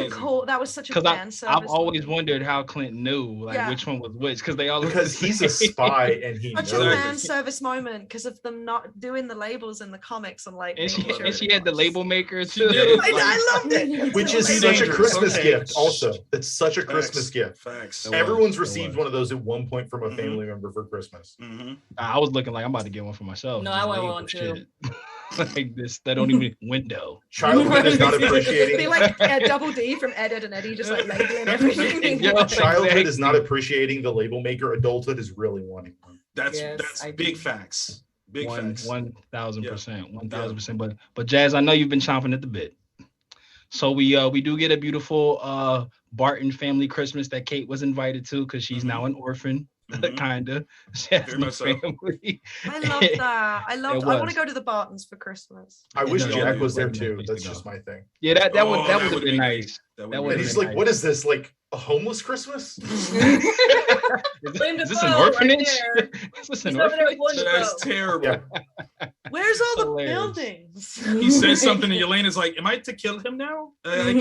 a fan service. I've always wondered how Clint knew which one was which, because they all because he's a spy and he knows. Such a fan service moment because of them not doing the labels in the comics and like. And she had the label maker too. I loved it. Which is such a Christmas gift. Also, it's such a Christmas gift. Facts. Everyone's received one of those at one point from a family member for Christmas. I was looking like I'm about to get one for myself. No, I want one too. Like this, that don't even window. Childhood is not appreciating. Be like Double D from Ed and Eddie, just like labeling everything. Childhood is not appreciating the label maker. Adulthood is really wanting one. That's big facts. Big facts. 1,000%, 1,000%. But Jazz, I know you've been chomping at the bit. So we do get a beautiful Barton family Christmas that Kate was invited to because she's now an orphan. Kinda. Very much so. I love that. I want to go to the Bartons for Christmas. I wish Jack was there too. That's just my thing. Yeah, that would have been nice. And he's like, "What is this? Like a homeless Christmas? Is this an orphanage? Is this an orphanage? That's terrible. Yeah. Where's all the buildings?" He says something, and Yelena's like, "Am I to kill him now?" But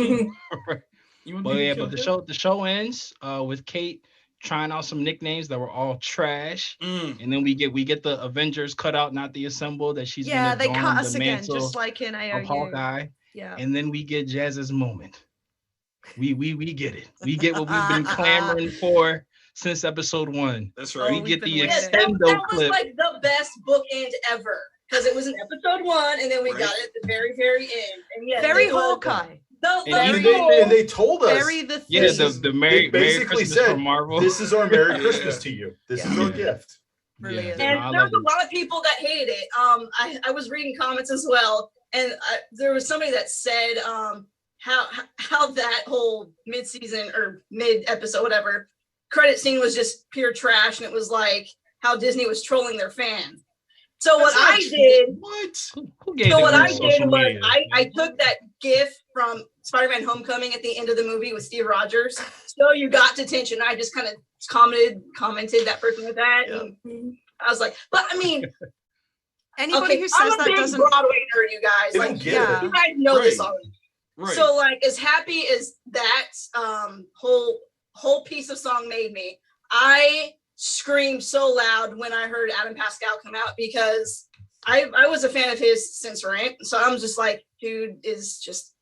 the show ends with Kate trying out some nicknames that were all trash, and then we get the Avengers cut out, not the assemble, that she's gonna they cut us the again, mantle just like in AOU. Of Hawkeye. Yeah, and then we get Jazz's moment. We get it. We get what we've been clamoring for since episode 1. That's right. We get the extendo clip. That was like the best bookend ever because it was in episode 1, and then we got it at the very, very end. And very Hawkeye. And they told us, the Merry Christmas said, from Marvel. This is our Merry Christmas to you. This is our gift. Brilliant. And there's a lot of people that hated it. I was reading comments as well, and there was somebody that said how that whole mid-season or mid-episode, whatever, credit scene was just pure trash, and it was like how Disney was trolling their fans. So what I did was I took that gif from Spider-Man Homecoming at the end of the movie with Steve Rogers. So you got detention. I just kind of commented that person with that. And I was like, but I mean, anybody who says I'm a that big doesn't Broadway nerd, you guys. Like, you guys know this already. Right. So like, as happy as that whole piece of song made me, I screamed so loud when I heard Adam Pascal come out, because I was a fan of his since Rent. So I'm just like, dude is just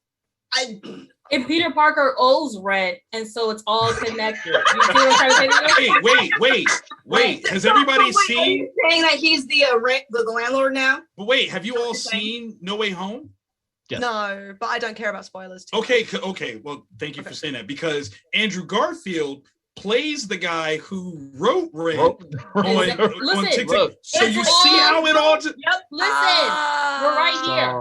And Peter Parker owes Rent, and so it's all connected. You see what I'm trying to say? Wait. Has everybody seen? Are you saying that he's the landlord now? But wait, have you all seen No Way Home? Yes. No, but I don't care about spoilers too. Okay. Well, thank you for saying that, because Andrew Garfield plays the guy who wrote Rent on TikTok. So you see how it all just... Yep, listen, we're right here.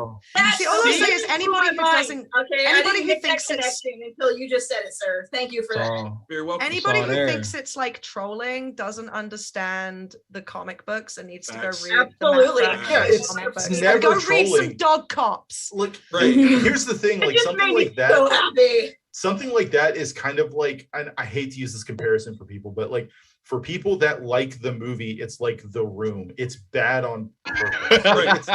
See, all I'm saying is anybody who doesn't... anybody who thinks it's... until you just said it, sir. Thank you for that. Very welcome. Anybody who thinks it's like trolling doesn't understand the comic books and needs to go read Absolutely. It's never go trolling. read some Dog Cops. Look, here's the thing, like something like that. So happy. Something like that is kind of like, I hate to use this comparison for people, but like for people that like the movie, it's like The Room. It's bad on purpose.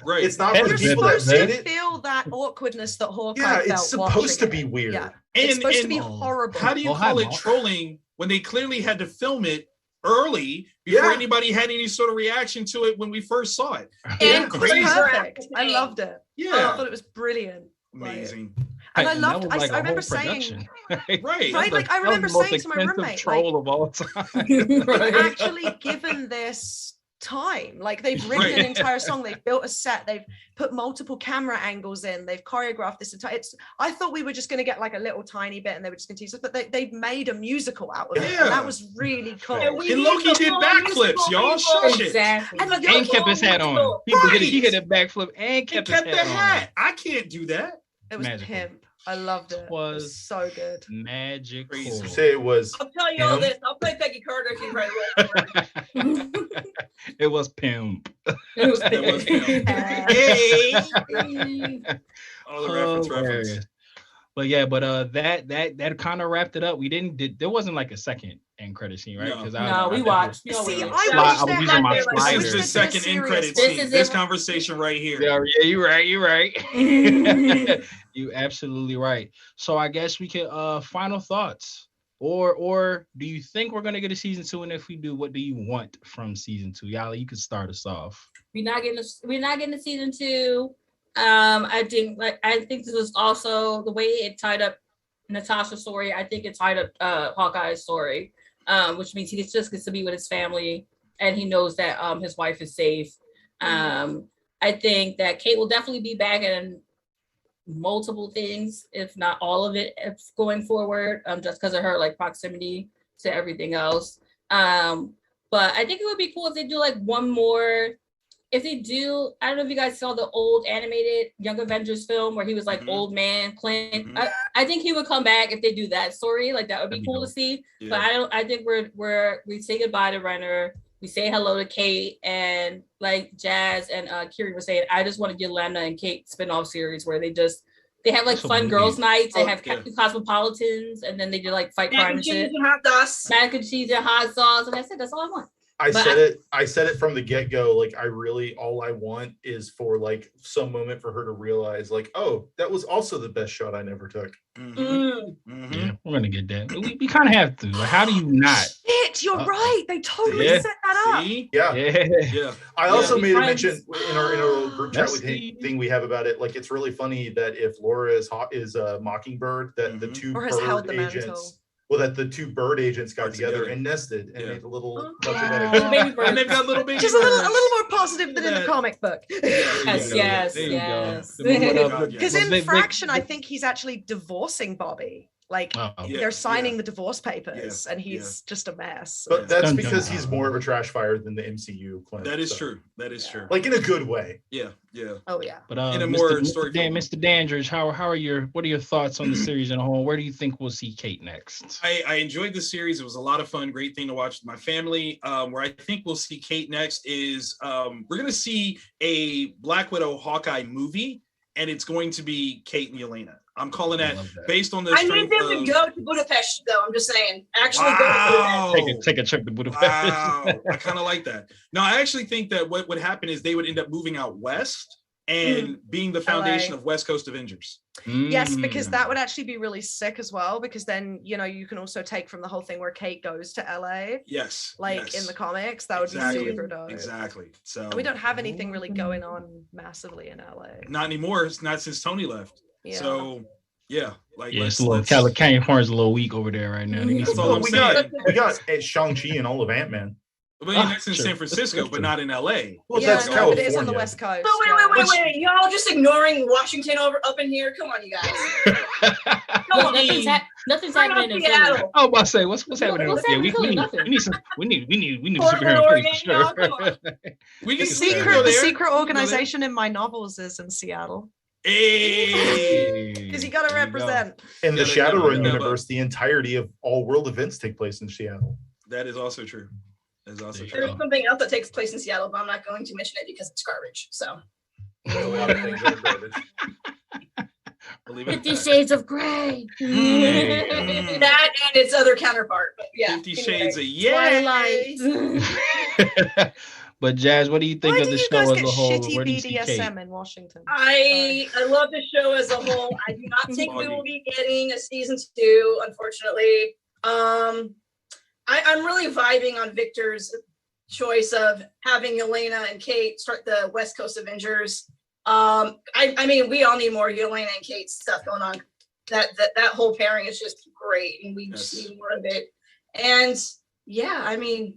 Right. It's not for the people that made it. Feel that awkwardness that Hawkeye felt. It's supposed to be weird. Yeah. It's supposed to be horrible. How do you call it trolling when they clearly had to film it early before anybody had any sort of reaction to it when we first saw it? And perfect. I loved it. Yeah. I thought it was brilliant. Amazing. And I remember saying, right? Like I remember saying to my roommate, troll of all time. They've actually given this time. Like they've written an entire song, they've built a set, they've put multiple camera angles in, they've choreographed this entire. I thought we were just going to get like a little tiny bit, and they were just going to tease us, but they've made a musical out of it, and that was really cool. And Loki did backflips, y'all. Shush it. Exactly. And kept his hat on. He hit a backflip and kept his hat on. I can't do that. It was pimp. I loved it. It was so good. Magical. You say it was. I'll tell you all this. I'll play Peggy Carter if you write it. It was pimp. It was pimp. Hey. All the reference. But yeah, that kind of wrapped it up. There wasn't like a second end credit scene, right? No, we watched. See, I was using my slider. This is the second end credit scene. This conversation right here. Yeah, you're right. You absolutely right. So I guess we could final thoughts. Or do you think we're gonna get a season 2? And if we do, what do you want from season 2? Yali, you can start us off. We're not getting a season 2. I think this was also the way it tied up Natasha's story. I think it tied up Hawkeye's story, which means he just gets to be with his family, and he knows that his wife is safe. I think that Kate will definitely be back in multiple things, if not all of it, going forward, just because of her like proximity to everything else. But I think it would be cool if they do like one more. If they do, I don't know if you guys saw the old animated Young Avengers film where he was like old man Clint. I think he would come back if they do that story. Like that would be cool to see. Yeah. But I think we say goodbye to Renner. We say hello to Kate, and like Jaz and Kiri were saying, I just want to get Yelena and Kate spinoff series where they have like fun girls' nights. They have cosmopolitans, and then they do like fight crime and shit. Mac and cheese and hot sauce, and that's all I want. I said it from the get-go, like all I want is for like some moment for her to realize like, oh, that was also the best shot I never took. Yeah, we're gonna get that. We kind of have to. Like, how do you not? Shit, you're right. They totally set that up. See? Yeah. I also made a mention in our group chat thing we have about it. Like, it's really funny that if Laura is Mockingbird, that the two bird agents. Well, that the two bird agents got together and nested and made a little bunch of that. And they've got little baby just a little more positive than in the comic book. Yes. Because in Fraction, I think he's actually divorcing Bobby. Like they're signing the divorce papers, and he's just a mess. But that's because he's more of a trash fire than the MCU. Clint, that is true. That is true. Like in a good way. Yeah. Oh yeah. But in a more Mr. Dandridge, what are your thoughts on the series in a whole? Where do you think we'll see Kate next? I enjoyed the series. It was a lot of fun. Great thing to watch with my family. Where I think we'll see Kate next is we're gonna see a Black Widow Hawkeye movie. and it's going to be Kate and Yelena. I'm calling that based on the. I need them to go to Budapest, though. I'm just saying, actually go to Budapest. Take a trip to Budapest. Wow, I kind of like that. No, I actually think that what would happen is they would end up moving out west and being the foundation of West Coast Avengers. Yes, because that would actually be really sick as well, because then, you know, you can also take from the whole thing where Kate goes to LA. Yes. Like in the comics, that would be super dope. Exactly. So and we don't have anything really going on massively in LA. Not anymore. It's not since Tony left. Yeah. So like it's a little California's a little weak over there right now. That's all we got Shang-Chi and all of Ant-Man. But that's in San Francisco, but not in LA. Well, that's California. But it is on the West Coast. But wait. Y'all just ignoring Washington up in here? Come on, you guys. Nothing's happening in Seattle. I was about to say, what's happening? We need superhero for sure. The secret organization in my novels is in Seattle. Hey, because you got to represent. In the Shadowrun universe, the entirety of all world events take place in Seattle. That is also true. There's something else that takes place in Seattle, but I'm not going to mention it because it's garbage. So a lot of things are garbage. 50 Shades of Grey. That and its other counterpart. But 50 Shades of Twilight. But Jazz, what do you think of the show as a whole? Shitty BDSM in Washington. I love the show as a whole. I do not think we will be getting a season 2, unfortunately. I'm really vibing on Victor's choice of having Elena and Kate start the West Coast Avengers. I mean, we all need more Elena and Kate stuff going on. That whole pairing is just great, and we just need more of it. And I mean,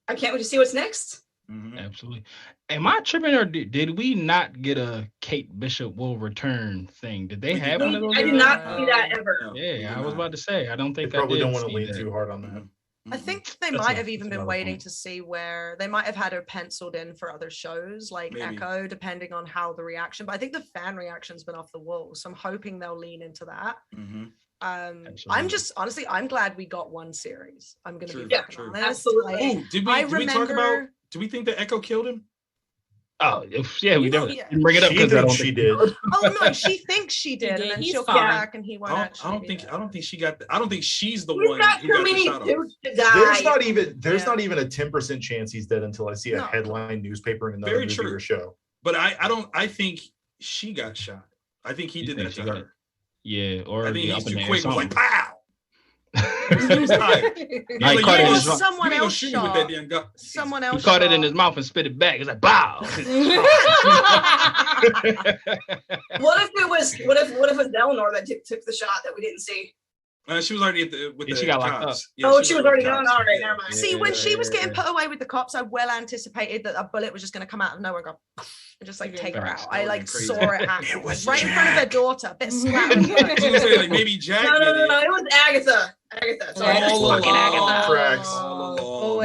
I can't wait to see what's next. Mm-hmm. Absolutely. Am I tripping, or did we not get a Kate Bishop will return thing? Did they have one of those? I did not see that ever. Yeah, I was about to say. I don't think they probably don't want to lean too hard on that. I think they might have even been waiting to see where they might have had her penciled in for other shows like Echo, depending on how the reaction. But I think the fan reaction's been off the wall, so I'm hoping they'll lean into that. Mm-hmm. I'm just honestly, I'm glad we got one series. I'm gonna be fucking honest. Absolutely. Like, did we talk about? Do we think that Echo killed him? Oh yeah, we don't bring it up because I don't she did. Oh no, she thinks she did, and then she'll come back and he won't. I don't think she got. I don't think she's the one who got the shot off. There's not even a 10% chance he's dead until I see a headline newspaper in another movie or show. But I think she got shot. I think he did that to her. Yeah, or I think he's too quick. Was like pow. Someone else shot. Someone else. He caught it in his mouth and spit it back. It's like bow. What if it was Eleanor that took the shot that we didn't see? She was already she got locked up. She was already gone. All right, never mind. See, when she was getting put away with the cops, I well anticipated that a bullet was just going to come out of nowhere and go and just like take her out. I saw it happen right in front of her daughter. Bit splat. Like maybe Jack. No, it was Agatha.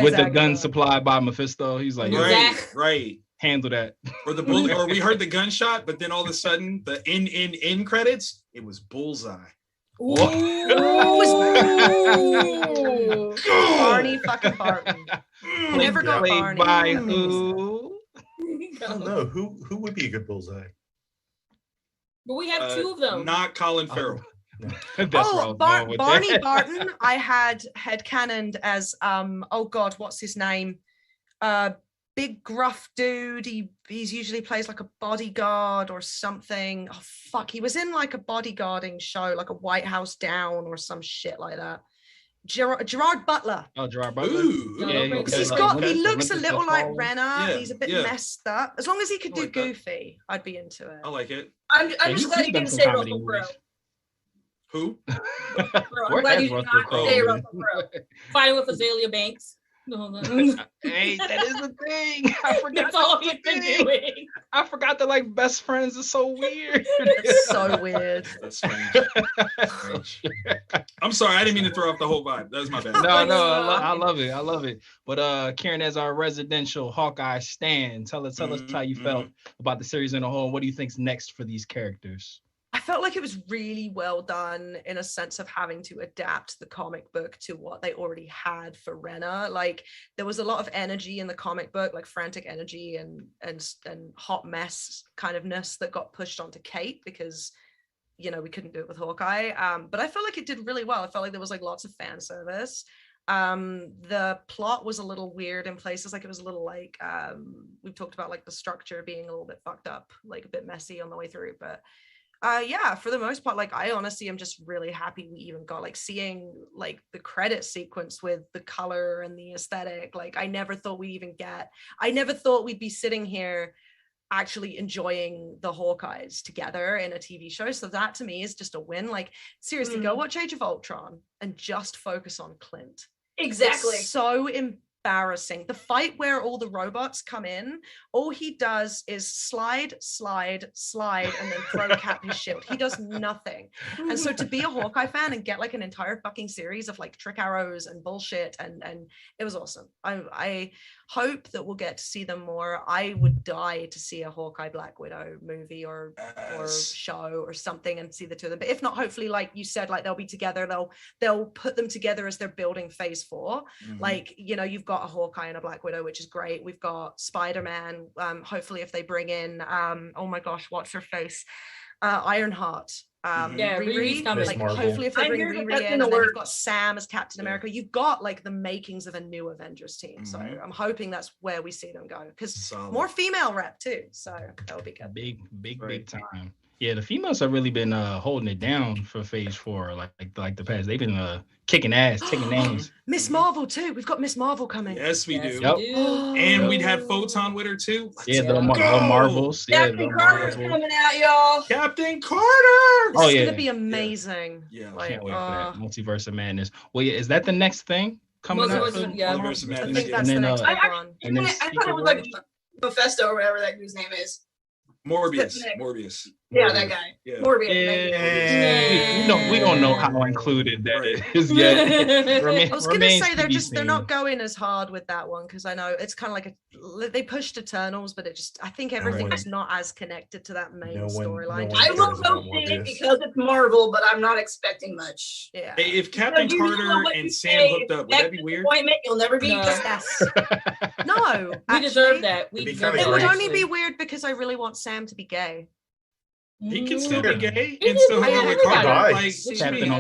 With the gun supplied by Mephisto, he's like, right. Handle that. Or the bullet, or we heard the gunshot, but then all of a sudden the end credits, it was Bullseye. Barney fucking Barton. Never got Barney. By who? I don't know. Who would be a good Bullseye? But we have 2 of them. Not Colin Farrell. Barney Barton, I had headcanoned as oh god, what's his name? Big gruff dude. He's usually plays like a bodyguard or something. Oh fuck, he was in like a bodyguarding show, like a White House Down or some shit like that. Gerard Butler. Oh, Gerard Butler. Ooh, he looks a little like Renner. Yeah, he's a bit messed up. As long as he could do Goofy, I'd be into it. I like it. I'm just glad he didn't say Russell Crowe. Who? I'm glad you did not say Russell Crowe. Fighting with Azalea Banks. Hey, that is the thing. I forgot. That's all he's been doing. I forgot that like best friends is so weird. It's so weird. That's strange. I'm sorry, I didn't mean to throw off the whole vibe. That was my bad. No, I love it. But Karen, as our residential Hawkeye stan, tell us how you felt about the series in a whole. What do you think's next for these characters? I felt like it was really well done in a sense of having to adapt the comic book to what they already had for Renna. Like there was a lot of energy in the comic book, like frantic energy and hot mess kind ofness that got pushed onto Kate because, you know, we couldn't do it with Hawkeye. But I felt like it did really well. I felt like there was like lots of fan service. The plot was a little weird in places, like it was a little like we've talked about like the structure being a little bit fucked up, like a bit messy on the way through, but yeah, for the most part, like I honestly am just really happy we even got like seeing like the credit sequence with the color and the aesthetic. Like I never thought we'd be sitting here actually enjoying the Hawkeyes together in a TV show. So that to me is just a win. Like seriously, go watch Age of Ultron and just focus on Clint. Exactly. It's so embarrassing. The fight where all the robots come in, all he does is slide, and then throw Cap his shield. He does nothing. And so to be a Hawkeye fan and get like an entire fucking series of like trick arrows and bullshit, and it was awesome. I hope that we'll get to see them more. I would die to see a Hawkeye Black Widow movie or show or something and see the two of them. But if not, hopefully, like you said, like they'll be together. They'll put them together as they're building phase 4. Like, you know, you've got a Hawkeye and a Black Widow, which is great. We've got Spider-Man. Hopefully if they bring in oh my gosh, what's her face? Ironheart. Riri's coming. Like hopefully if they bring Riri in, and then you've got Sam as Captain America, you've got like the makings of a new Avengers team. So I'm hoping that's where we see them go, because more female rep too, so that would be good. Big time. Yeah, the females have really been holding it down for phase 4, like the past. They've been kicking ass, taking names. Miss Marvel too. We've got Miss Marvel coming. Yes, we do. Yep. And we'd have Photon with her too. The Marvels. Captain Carter's coming out, y'all. Captain Carter. It's gonna be amazing. Yeah. Like, Can't wait for that. Multiverse of Madness. Well, yeah, is that the next thing coming out? Multiverse of I Madness. think that's the next big one. I thought it was like Mephisto or whatever that dude's name is. Morbius. Yeah, that guy. Yeah. Morbius. We don't know how included that is yet. I was gonna say they're not going as hard with that one, because I know it's kind of like they pushed Eternals, but I think everything is not as connected to that main storyline. I will go see it because it's Marvel, but I'm not expecting much. Yeah. Hey, if Captain Carter and Sam hooked up, would that be weird? You'll never be. Yes. No, we deserve that. It would only be weird because I really want Sam to be gay. He can still be gay and still have a Carter. Like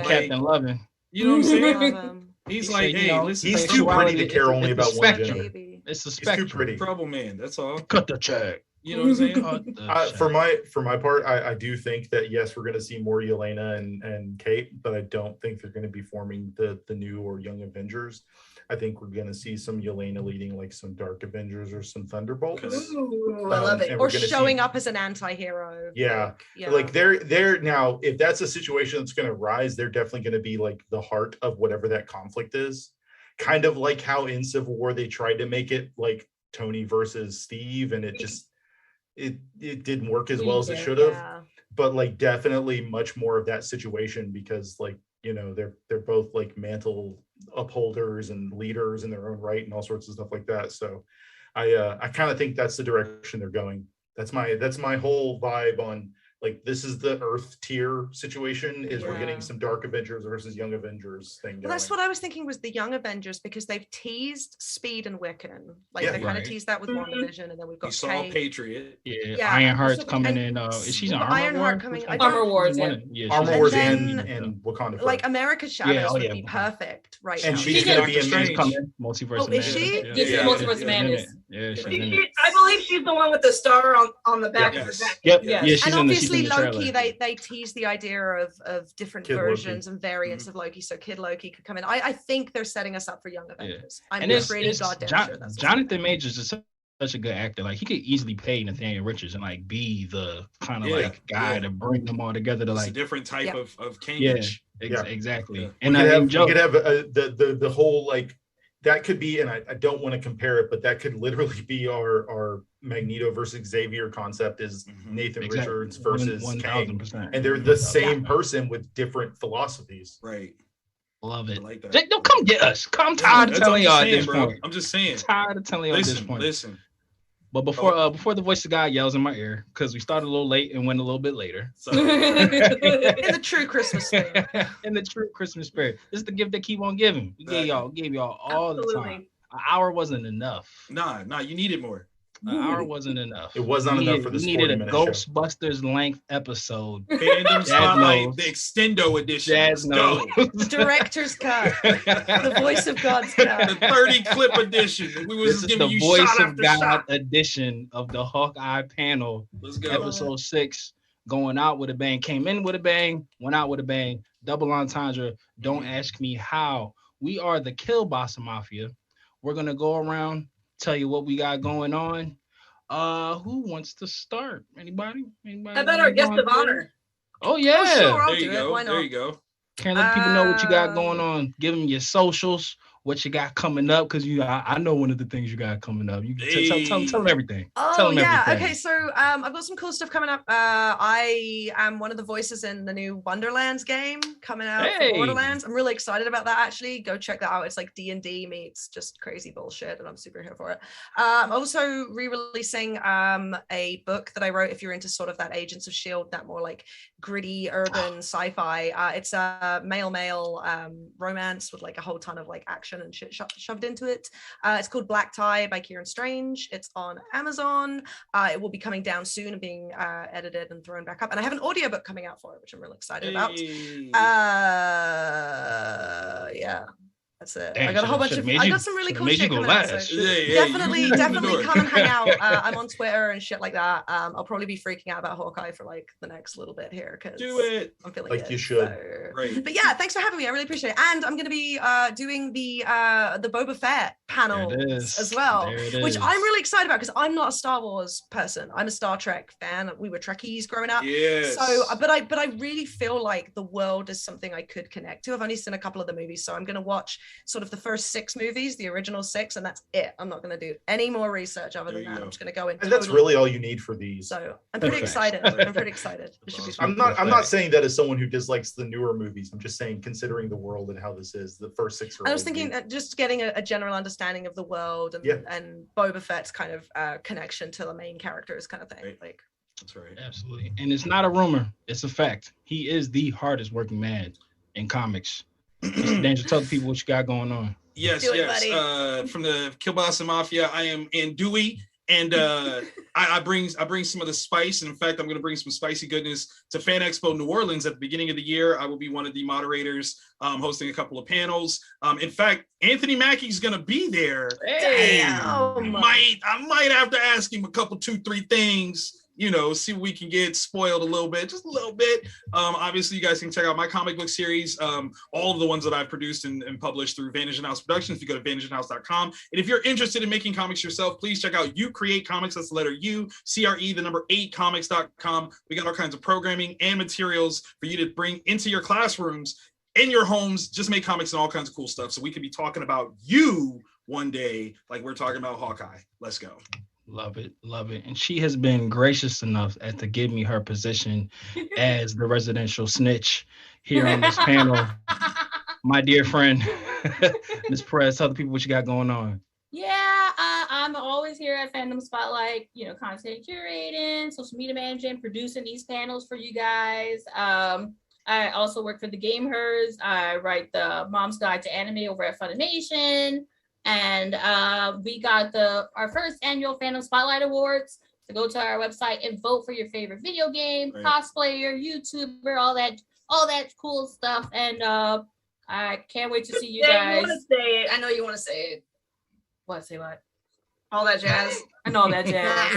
Captain Lovin'. You know what I'm saying? He's like, hey, listen. He's too pretty to care only about one gender. It's a spectrum. He's too pretty. Trouble man. That's all. Cut the check. You know what I'm saying? For my part, I do think that yes, we're going to see more Yelena and Kate, but I don't think they're going to be forming the new or Young Avengers. I think we're going to see some Yelena leading like some Dark Avengers or some Thunderbolts. Ooh, I love it. Or showing up as an anti-hero. Yeah. Like they're now, if that's a situation that's going to rise, they're definitely going to be like the heart of whatever that conflict is. Kind of like how in Civil War they tried to make it like Tony versus Steve, and it just it didn't work as well as it should have. Yeah. But like definitely much more of that situation, because like, you know, they're both like mantle upholders and leaders in their own right and all sorts of stuff like that. So I kind of think that's the direction they're going. That's my whole vibe on like, this is the Earth tier situation, is we're getting some Dark Avengers versus Young Avengers thing going. Well, that's what I was thinking, was the Young Avengers, because they've teased Speed and Wiccan. Like they kind of teased that with WandaVision, and then we've got we saw Patriot. Yeah. Ironheart's coming in. Is she on Ironheart coming? Armor Wars. Armor Wars and Wakanda. Like America's Shadows would be perfect right now. And she's going to be in Multiverse. Is she? Yeah, Multiverse of Madness. Yeah, I believe she's the one with the star on the back of her jacket. Yep. Yeah. Yeah, and obviously Loki, they tease the idea of different Kid versions Loki. and variants of Loki, so Kid Loki could come in. I think they're setting us up for Young Avengers. I'm it's pretty goddamn sure that's Jonathan Majors is such a good actor. Like he could easily pay Nathaniel Richards and like be the kind of like guy to bring them all together to like a different type of Cambridge. Exactly. Yeah. And we could have the whole like, that could be, and I don't want to compare it, but that could literally be our Magneto versus Xavier concept, is Nathan Richards versus Kang. And they're the same person with different philosophies. Right. Love it. I like that. Don't come get us. I'm tired of telling y'all at this point. I'm just saying. Tired of telling y'all at this point. Listen. But before the voice of God yells in my ear, because we started a little late and went a little bit later. So in the true Christmas spirit. In the true Christmas spirit. This is the gift they keep on giving. We gave y'all all the time. An hour wasn't enough. Nah, you needed more. An hour wasn't enough. It was not enough for the 40 minute show. We needed a Ghostbusters length episode. Fandom Spotlite, the extendo edition. Jazz knows. Director's cut. The voice of God's cut. The 30 clip edition. We was just giving you the voice shot of after God shot. Edition of the Hawkeye panel. Let's go. Episode 6. Going out with a bang. Came in with a bang. Went out with a bang. Double entendre. Don't ask me how. We are the Kielbasa Mafia. We're gonna go around, tell you what we got going on. Who wants to start? Anybody? How about our guest of honor? Oh yeah. Oh, sure, I'll There do you it. go. Why not? There you go. Can let people know what you got going on. Give them your socials, what you got coming up, because I know one of the things you got coming up. You can tell them everything. Oh tell them yeah. everything. Okay, so I've got some cool stuff coming up. I am one of the voices in the new Wonderlands game coming out for Borderlands. I'm really excited about that. Actually, go check that out. It's like D&D meets just crazy bullshit, and I'm super here for it. I'm also re-releasing a book that I wrote. If you're into sort of that Agents of S.H.I.E.L.D., that more like gritty urban sci-fi. It's a male romance with like a whole ton of like action and shit shoved into it. It's called Black Tie by Ciaran Strange. It's on Amazon. It will be coming down soon and being edited and thrown back up. And I have an audiobook coming out for it, which I'm really excited about. Yeah. That's it. Damn, I got a whole bunch of. I got some really cool shit coming out. So definitely come and hang out. I'm on Twitter and shit like that. I'll probably be freaking out about Hawkeye for like the next little bit here because do it. I'm feeling like it, you should. So. Right. But yeah, thanks for having me. I really appreciate it. And I'm going to be doing the Boba Fett panel as well, which I'm really excited about because I'm not a Star Wars person. I'm a Star Trek fan. We were Trekkies growing up. Yes. So, but I really feel like the world is something I could connect to. I've only seen a couple of the movies, so I'm going to watch sort of the first 6 movies, the original 6, and that's it. I'm not going to do any more research other than that. I'm just going to go in. And that's really all you need for these. So I'm pretty excited. I'm pretty excited. It should be fun. I'm not saying that as someone who dislikes the newer movies. I'm just saying, considering the world and how this is, the first 6 are. I was thinking just getting a general understanding of the world and Boba Fett's kind of connection to the main characters kind of thing. Right. Like that's right. Absolutely. And it's not a rumor, it's a fact. He is the hardest working man in comics. Mr. Danger, tell the people what you got going on. Yes. From the Kielbasa Mafia, I am Andui, and I bring some of the spice. And in fact, I'm going to bring some spicy goodness to Fan Expo New Orleans at the beginning of the year. I will be one of the moderators, hosting a couple of panels. In fact, Anthony Mackie's going to be there. Hey, I might have to ask him a couple, 2-3 things. See what we can get spoiled a little bit, just a little bit. Obviously, you guys can check out my comic book series, all of the ones that I've produced and published through Vantage and House Productions. If you go to vantageandhouse.com. And if you're interested in making comics yourself, please check out You Create Comics. That's the letter U, CRE, the number 8 comics.com. We got all kinds of programming and materials for you to bring into your classrooms, in your homes. Just make comics and all kinds of cool stuff. So we could be talking about you one day, like we're talking about Hawkeye. Let's go. Love it. And she has been gracious enough to give me her position as the residential snitch here on this panel. My dear friend, Ms. Perez, tell the people what you got going on. Yeah, I'm always here at Fandom Spotlite, content curating, social media managing, producing these panels for you guys. I also work for the Gamers. I write the Mom's Guide to Anime over at Funimation. And we got our first annual Fandom Spotlight Awards. So go to our website and vote for your favorite video game, cosplayer, YouTuber, all that cool stuff. And I can't wait to see you guys. You want to say it. I know you want to say it. What? Say what? All that jazz. I know all that jazz.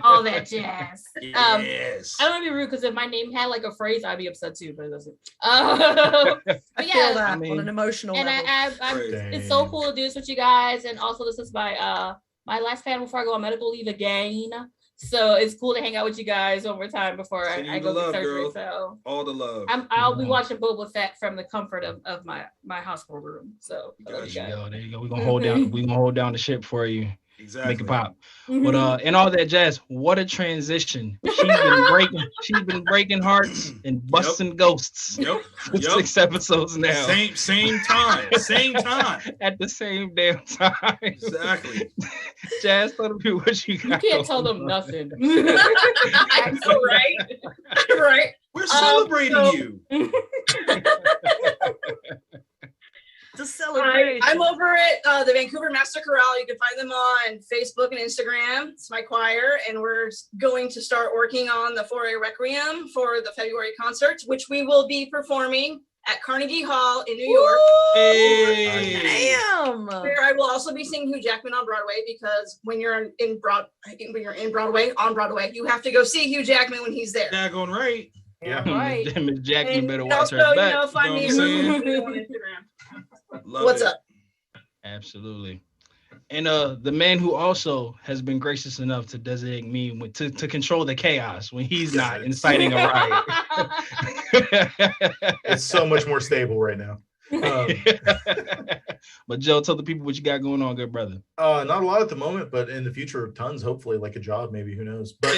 All that jazz. Yes. I don't want to be rude because if my name had like a phrase, I'd be upset too, but it doesn't. But yeah, that on an emotional and level. It's so cool to do this with you guys. And also, this is my last panel before I go on medical leave again. So it's cool to hang out with you guys one more time before I go get surgery. Girl. So all the love. I'll be watching Boba Fett from the comfort of my hospital room. So There you go. We're gonna hold down the ship for you. Exactly. Make it pop. But and all that jazz, what a transition. She's been breaking hearts and busting ghosts. Yep. For 6 episodes now. Same time. At the same damn time. Exactly. Jazz, tell the people what you got. You can't tell them nothing. I know, right? Right. We're celebrating you. To celebrate. I'm over at the Vancouver Master Chorale. You can find them on Facebook and Instagram. It's my choir, and we're going to start working on the 4A Requiem for the February concert, which we will be performing at Carnegie Hall in New York. Hey. Damn. Where I will also be singing Hugh Jackman on Broadway, because when you're on Broadway, you have to go see Hugh Jackman when he's there. Daggone right. Yeah. Right. Miss Jackie And better watch also, her back. find me You know on Instagram. What's up? Absolutely. And the man who also has been gracious enough to designate me to control the chaos when he's not inciting a riot. It's so much more stable right now. But Joe, tell the people what you got going on, good brother. Not a lot at the moment, but in the future, tons. Hopefully, like a job, maybe. Who knows? But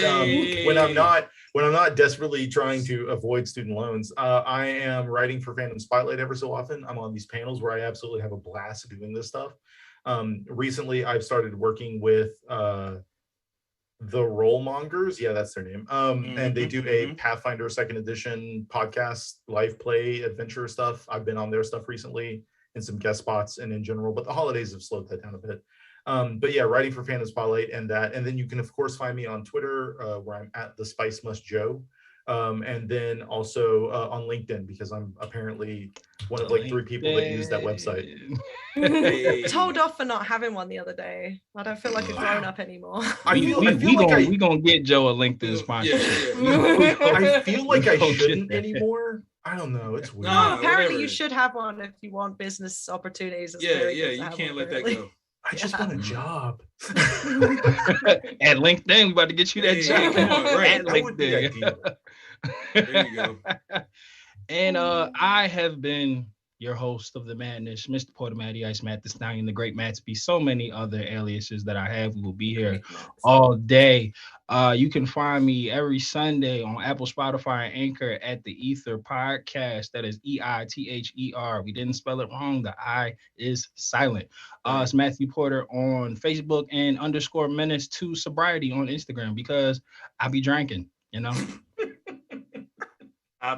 when I'm not desperately trying to avoid student loans, I am writing for Fandom Spotlite ever so often. I'm on these panels where I absolutely have a blast doing this stuff. Recently, I've started working with the Rollmongers. Yeah, that's their name. And they do a Pathfinder 2nd edition podcast, live play, adventure stuff. I've been on their stuff recently in some guest spots and in general, but the holidays have slowed that down a bit. But yeah, writing for Fandom Spotlight and that. And then you can, of course, find me on Twitter, where I'm at the Spice Must Joe. And then also on LinkedIn, because I'm apparently one of like 3 people that use that website. Told off for not having one the other day. I don't feel like a grown up anymore. We gonna get Joe a LinkedIn sponsorship. I feel like I shouldn't anymore. I don't know. It's weird. No, apparently you should have one if you want business opportunities. It's you can't let that go. I just want a job. At LinkedIn, we about to get you that job. Right. At LinkedIn. There you go. And I have been your host of the madness, Mr. Porter Matty Ice, Matt the Stallion, the Great Matsby, so many other aliases that I have. We will be here all day. You can find me every Sunday on Apple, Spotify, and Anchor at the Ether Podcast. That is EITHER. We didn't spell it wrong. The I is silent. It's Matthew Porter on Facebook and _menace to sobriety on Instagram, because I be drinking, you know. I'll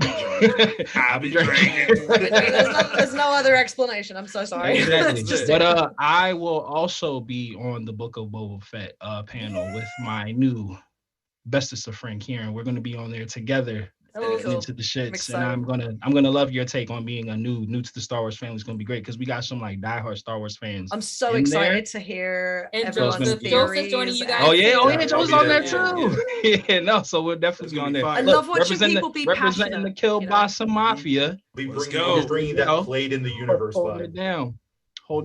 be drinking. There's no other explanation. I'm so sorry. Exactly. But I will also be on the Book of Boba Fett panel with my new bestest of friend Kieran. We're going to be on there together. Into the shits, and I'm gonna love your take on being a new to the Star Wars family. It's gonna be great because we got some like diehard Star Wars fans. I'm so excited to hear everyone's theories. Joining you guys. Oh yeah, Joe's on there too. Yeah, no, so we'll definitely be on there. I love watching people be representing the Kielbasa Mafia. Bringing that played in the universe. Holding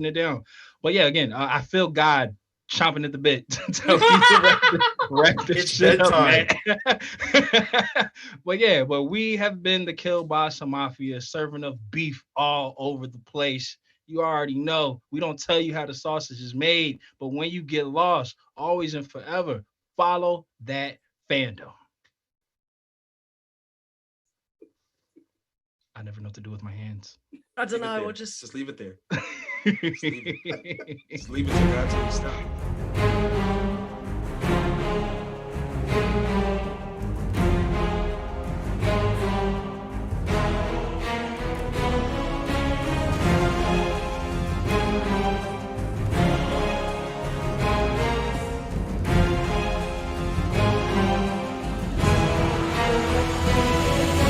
it down. But yeah, again, I feel God chomping at the bit to wrap this shit up, man. But we have been the Kielbasa Mafia, serving up beef all over the place. You already know we don't tell you how the sausage is made, but when you get lost, always and forever, follow that fandom. I never know what to do with my hands. I don't know. We'll just leave it there. Just leave it till God tells you to stop.